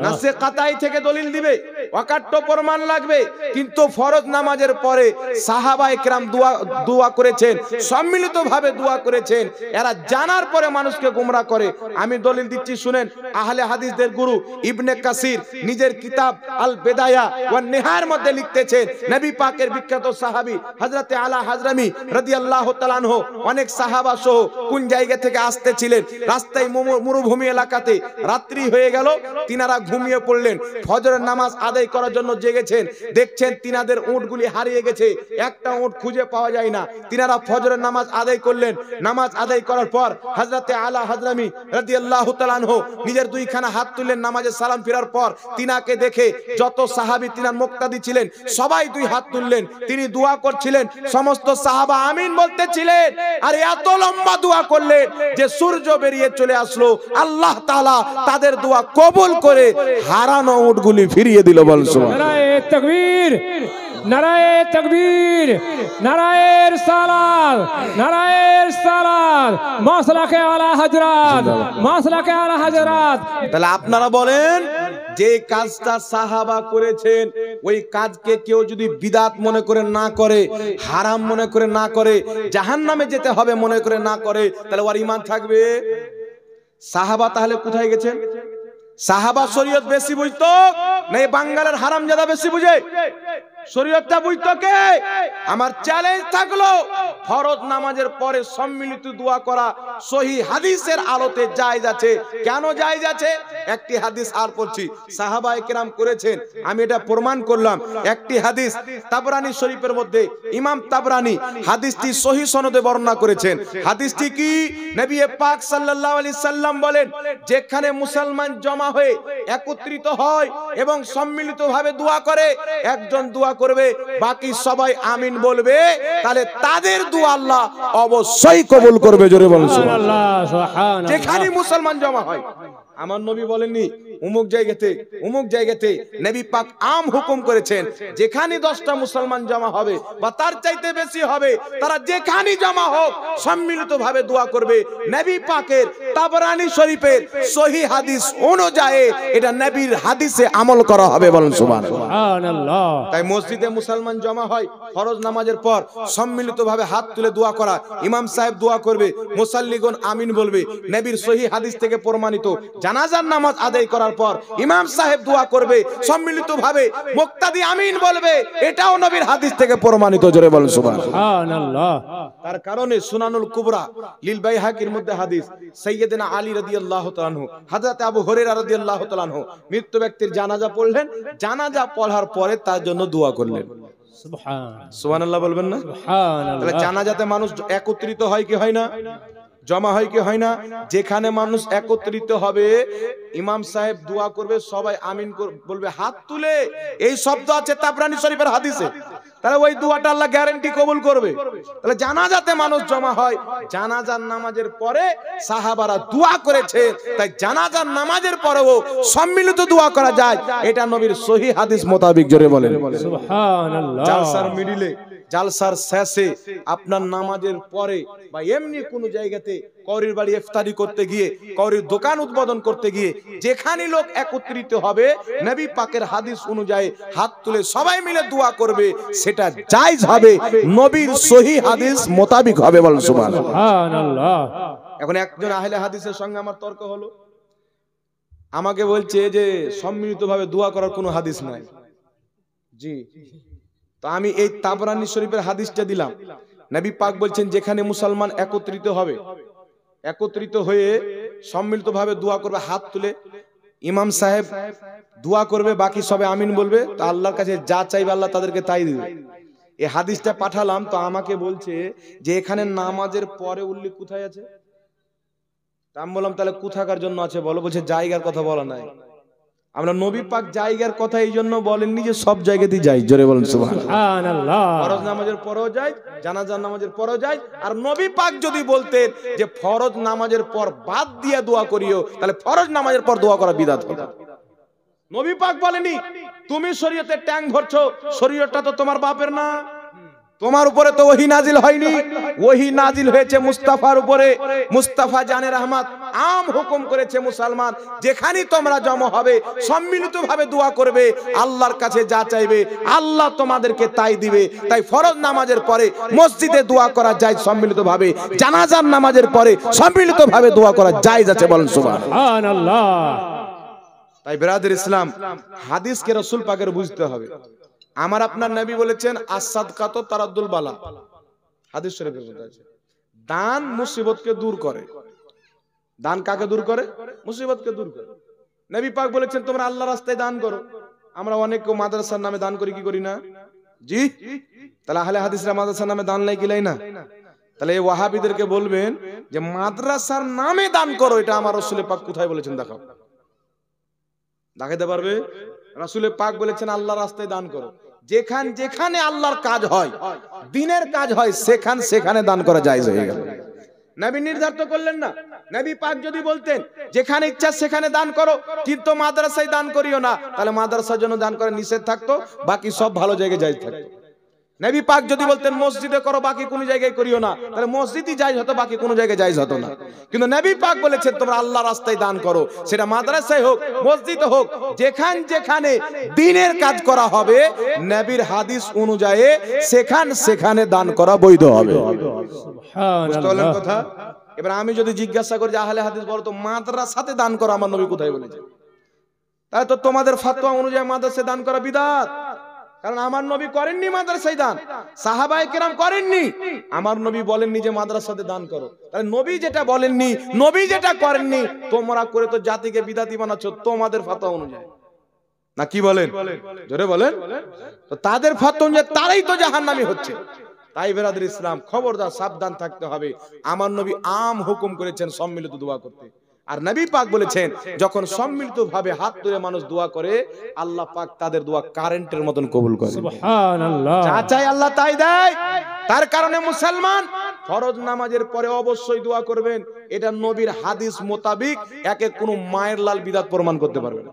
নাসে কাতাই থেকে দলিল দিবে, অকাট্য প্রমাণ লাগবে। কিন্তু ফরজ নামাজের পরে সাহাবায়ে কেরাম দোয়া করেছেন, সম্মিলিতভাবে দোয়া করেছেন। এরা জানার পরে মানুষকে গোমরাহ করে। আমি দলিল দিচ্ছি, শুনেন। আহলে হাদিসদের গুরু ইবনে কাসির নিজের কিতাব আল বিদায়া ওয়ান নিহায়ার মধ্যে লিখতেছেন, নবী পাকের বিখ্যাত সাহাবী হযরতে আলা হাজরামি রাদিয়াল্লাহু তাআলা আনহু অনেক সাহাবা সহ কোন জায়গা থেকে আসতেছিলেন, রাস্তায় মরুভূমি এলাকাতে রাত্রি হয়ে গেল, তিনারা ঘুমিয়ে পড়লেন। ফজরের নামাজ আদায় করার জন্য জেগেছেন, দেখছেন তিনাদের উটগুলি হারিয়ে গেছে, একটা উট খুঁজে পাওয়া যায় না। তিনারা ফজরের নামাজ আদায় করলেন। নামাজ আদায় করার পর হযরতে আলা হাজরামি রাদিয়াল্লাহু তাআলা আনহু নিজের দুইখানা হাত তুললেন। নামাজে সালাম ফেরার পর তিনাকে দেখে যত সাহাবী তিনার মুক্তাদি ছিলেন সবাই দুই হাত তুললেন। তিনি দোয়া করছিলেন, সমস্ত সাহাবা আমিন বলতেছিলেন। আর এত লম্বা দোয়া করলেন যে সূর্য বেরিয়ে চলে আসলো। আল্লাহ তাআলা তাদের দোয়া কবুল করে হারানো উটগুলি ফিরিয়ে দিল। বল সুবহানাল্লাহ। নারায়ে তাকবীর, নারায়ে তাকবীর, নারায়ে রিসালাত, নারায়ে রিসালাত, মাসলাকে আলা হযরত, মাসলাকে আলা হযরত। তাহলে আপনারা বলেন, যে কাজটা সাহাবা করেছেন ওই কাজকে কেউ যদি বিদআত মনে করে না করে, হারাম মনে করে না করে, জাহান্নামে যেতে হবে মনে করে না করে, তাহলে ওর ঈমান থাকবে? সাহাবা তাহলে কোথায় গেছেন? সাহাবা শরীয়ত বেশি বুঝতো না এই বাঙ্গালের হারামজাদা বেশি বুঝে? শরীয়তটা বুঝতো কে? আমার চ্যালেঞ্জ থাকলো ফরজ নামাজের পরে সম্মিলিত দোয়া করা সহিহ হাদিসের আলোতে জায়েজ আছে। কেন জায়েজ আছে? একটি হাদিস আর পড়ছি, সাহাবায়ে কেরাম করেছেন, আমি এটা প্রমাণ করলাম। একটি হাদিস তাবরানী শরীফের মধ্যে, ইমাম তাবরানী হাদিসটি সহিহ সনদে বর্ণনা করেছেন। হাদিসটি কি? নবী পাক সাল্লাল্লাহু আলাইহি সাল্লাম বলেন, যেখানে মুসলমান জমা হয়ে একত্রিত হয় এবং সম্মিলিতভাবে দোয়া করে, একজন দোয়া করবে, বাকি সবাই আমিন বলবে, তাহলে তাদের দোয়া আল্লাহ অবশ্যই কবুল করবে। জোরে বলুন সুবহানাল্লাহ। সুবহানাল্লাহ। যেখানে মুসলমান জমা হয়, আমার নবী বলেননি অমুক জায়গাতে নবী পাক আম হুকুম করেছেন, যেখানে 10টা মুসলমান জমা হবে বা তার চাইতে বেশি হবে, তারা যেখানে জমা হোক সম্মিলিতভাবে দোয়া করবে। নবী পাকের তাবরানী শরীফের সহিহ হাদিস অনুযায়ী এটা নবীর হাদিসে আমল করা হবে। বলুন সুবহানাল্লাহ। তাই মসজিদে মুসলমান জমা হয় ফরজ নামাজের পর সম্মিলিতভাবে হাত তুলে দোয়া করা, ইমাম সাহেব দোয়া করবে, মুসাল্লিগণ আমিন বলবে, নবীর সহিহ হাদিস থেকে প্রমাণিত। জানাজার নামাজ আদায় করার পর ইমাম সাহেব দোয়া করবে, সম্মিলিতভাবে মুক্তাদি আমিন বলবে, এটাও নবীর হাদিস থেকে প্রমাণিত। জোরে বলুন সুবহানাল্লাহ। তার কারণে সুনানুল কুবরা লিল বাইহাকির মধ্যে হাদিস, সাইয়্যিদনা আলী রাদিয়াল্লাহু তাআলা আনহু, হযরত আবু হুরায়রা রাদিয়াল্লাহু তাআলা আনহু মৃত্যু ব্যক্তির জানাজা পড়লেন, জানাজা পড়ার পরে তার জন্য দোয়া করলেন। সুবহানাল্লাহ বলবেন না? সুবহানাল্লাহ। তাহলে জানাজাতে মানুষ একত্রিত হয় কি হয় না? জমা হয় কি হয় না? যেখানে মানুষ একত্রিত হবে ইমাম সাহেব দোয়া করবে, সবাই আমিন বলবে হাত তুলে, এই শব্দ আছে তাবরানী শরীফের হাদিসে। তাহলে ওই দোয়াটা আল্লাহ গ্যারান্টি কবুল করবে। তাহলে জানাজাতে মানুষ জমা হয়, জানাজার নামাজের পরে সাহাবারা দোয়া করেছে, তাই জানাজার নামাজের পরেও সম্মিলিত দোয়া করা যায়, এটা নবীর সহিহ হাদিস মোতাবেক। জোরে বলেন সুবহানাল্লাহ। জালসার মিডিলে, জালসার শেষে, আপনার নামাজের পরে বা এমনি কোন জায়গাতে কওরির বাড়ি ইফতারি করতে গিয়ে, কওরির দোকান উদ্বোধন করতে গিয়ে যেখানে লোক একত্রিত হবে, নবী পাকের হাদিস অনুযায়ী হাত তুলে সবাই মিলে দোয়া করবে, সেটা জায়েজ হবে, নবীর সহিহ হাদিস মোতাবেক হবে। বলুন সুবহানাল্লাহ। এখন একজন আহলে হাদিসের সঙ্গে আমার তর্ক হলো, আমাকে বলছে যে সম্মিলিতভাবে দোয়া করার কোনো হাদিস নাই। জি, তো আমি এই তাবরানী শরীফের হাদিসটা দিলাম। নবী পাক বলছেন যেখানে মুসলমান একত্রিত হবে, একত্রিত হয়ে সম্মিলিতভাবে দোয়া করবে, হাত তুলে ইমাম সাহেব দোয়া করবে, বাকি সবাই আমিন বলবে, তো আল্লাহর কাছে যা চাইবে আল্লাহ তাদেরকে তাই দিবে। এই হাদিসটা পাঠালাম, তো আমাকে বলছে যে এখানে নামাজের পরে উল্লেখ কোথায় আছে? তা আমি বললাম তাহলে কোথাকার জন্য আছে বলো? বলছে জায়গার কথা বলা নাই। আমরা নবী পাক জায়গার কথা এই জন্য বলেননি যে সব জায়গাতেই যাই। জোরে বলেন সুবহানাল্লাহ। ফরজ নামাজের পরেও যাই, জানাজার নামাজের পরেও যাই। আর নবী পাক যদি বলতেন যে ফরজ নামাজের পর বাদ দিয়ে দোয়া করিও, তাহলে ফরজ নামাজের পর দোয়া করা বিদআত হতো। নবী পাক বলেনি তুমি শরীয়তে ট্যাং ভরছো, শরীয়তটা তো তোমার বাপের না, তোমার উপরে তো ওহী নাজিল হয়নি, ওহী নাজিল হয়েছে মুস্তাফার উপরে। মুস্তাফা জানে রহমত আম হুকুম করেছে মুসলমান যেখানে তোমরা জমা হবে সম্মিলিতভাবে দোয়া করবে, আল্লাহর কাছে যা চাইবে আল্লাহ তোমাদেরকে তাই দিবে। তাই ফরজ নামাজের পরে মসজিদে দোয়া করা যায় সম্মিলিতভাবে, জানাজার নামাজের পরে সম্মিলিতভাবে দোয়া করা জায়েজ আছে। বলেন সুবহানাল্লাহ। তাই ব্রাদার ইসলাম, হাদিসকে রাসূল পাকের বুঝতে হবে। আমার আপনার নবী বলেছেন আস-সাদকাতু তারাদ্দুল বালা, হাদিস শরীফের মধ্যে আছে, দান মুসিবতকে দূর করে। দান কাকে দূর করে? মুসিবতকে দূর করে। নবী পাক বলেছেন তোমরা আল্লাহর রাস্তায় দান করো। আমরা অনেক মাদ্রাসার নামে দান করি কি করি না? জি, তাহলে আহলে হাদিসরা মাদ্রাসার নামে দান লাই কি লাই না? তাহলে এই ওয়াহাবিদেরকে বলবেন যে মাদ্রাসার নামে দান করো, এটা আমার রাসূল পাক কোথায় বলেছেন দেখাও, দেখাতে পারবে? রাসূল পাক বলেছেন আল্লাহর রাস্তায় দান করো। যেখানে আল্লাহর কাজ হয়, দ্বীনের কাজ হয়, সেখানে দান করা জায়েজ হয়ে গেল। নবী নির্ধারিত করলেন না। নবী পাক যদি বলতেন যেখানে ইচ্ছা সেখানে দান করো, কিন্তু মাদ্রাসায় দান করিও না, তাহলে মাদ্রাসার জন্য দান করা নিষেধ থাকতো, বাকি সব ভালো জায়গায় জায়েজ থাকতো। নবী পাক যদি বলতেন মসজিদে করো বাকি কোনো জায়গায় করিও না, তাহলে মসজিদই জায়েজ হতো, বাকি কোনো জায়গায় জায়েজ হতো না। কিন্তু নবী পাক বলেছেন তোমরা আল্লাহর রাস্তায় দান করো, সেটা মাদ্রাসায় হোক মসজিদে হোক, যেখানে দ্বীনের কাজ করা হবে নবীর হাদিস অনুযায়ী সেখানে দান করা বৈধ হবে। বুঝতে পারলেন কথা? এবার আমি যদি জিজ্ঞাসা করি যে আহলে হাদিস বলো তো মাদ্রাসাতে দান করা আমার নবী কোথায় বলেছে, তাহলে তো তোমাদের ফতোয়া অনুযায়ী মাদ্রাসায় দান করা বিদআত। কারণ আমার নবী করেননি মাদ্রাসায় দান, সাহাবায়ে কেরাম করেননি, আমার নবী বলেননি যে মাদ্রাসাতে দান করো। তাহলে নবী যেটা বলেননি, নবী যেটা করেননি, তোমরা করে তো জাতিকে বিদআতি বানাচ্ছ তোমাদের ফতোয়া অনুযায়ী, না কি বলেন? জোরে বলেন। তো তাদের ফতোয়া অনুযায়ী তারাই তো জাহান্নামী হচ্ছে। তাই বেরাদর ইসলাম খবরদার সাবধান থাকতে হবে। আমার নবী আম হুকুম করেছেন সম্মিলিত দোয়া করতে, আর নবী পাক বলেছেন যখন সম্মিলিত ভাবে হাত তুলে মানুষ দোয়া করে আল্লাহ পাক তাদের দোয়া কারেন্টের মতন কবুল করে। সুবহানাল্লাহ। যা চাই আল্লাহ তাই দেয়। তার কারণে মুসলমান ফরজ নামাজের পরে অবশ্যই দোয়া করবেন। এটা নবীর হাদিস মোতাবিক একে কোনো মায়ের লাল বিদআত প্রমাণ করতে পারবে না।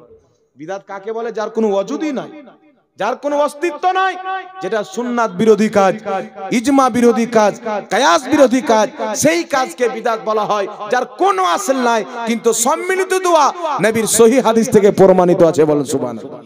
বিদআত কাকে বলে? যার কোনো ওজুদই নাই, যার কোনো অস্তিত্ব নাই, যেটা সুন্নাত বিরোধী কাজ, ইজমা বিরোধী কাজ, কিয়াস বিরোধী কাজ, সেই কাজকে বিদআত বলা হয়। যার কোনো আসল নাই কিন্তু সম্মিলিত দোয়া নবীর সহিহ হাদিস থেকে প্রমাণিত আছে। বলেন সুবহানাল্লাহ।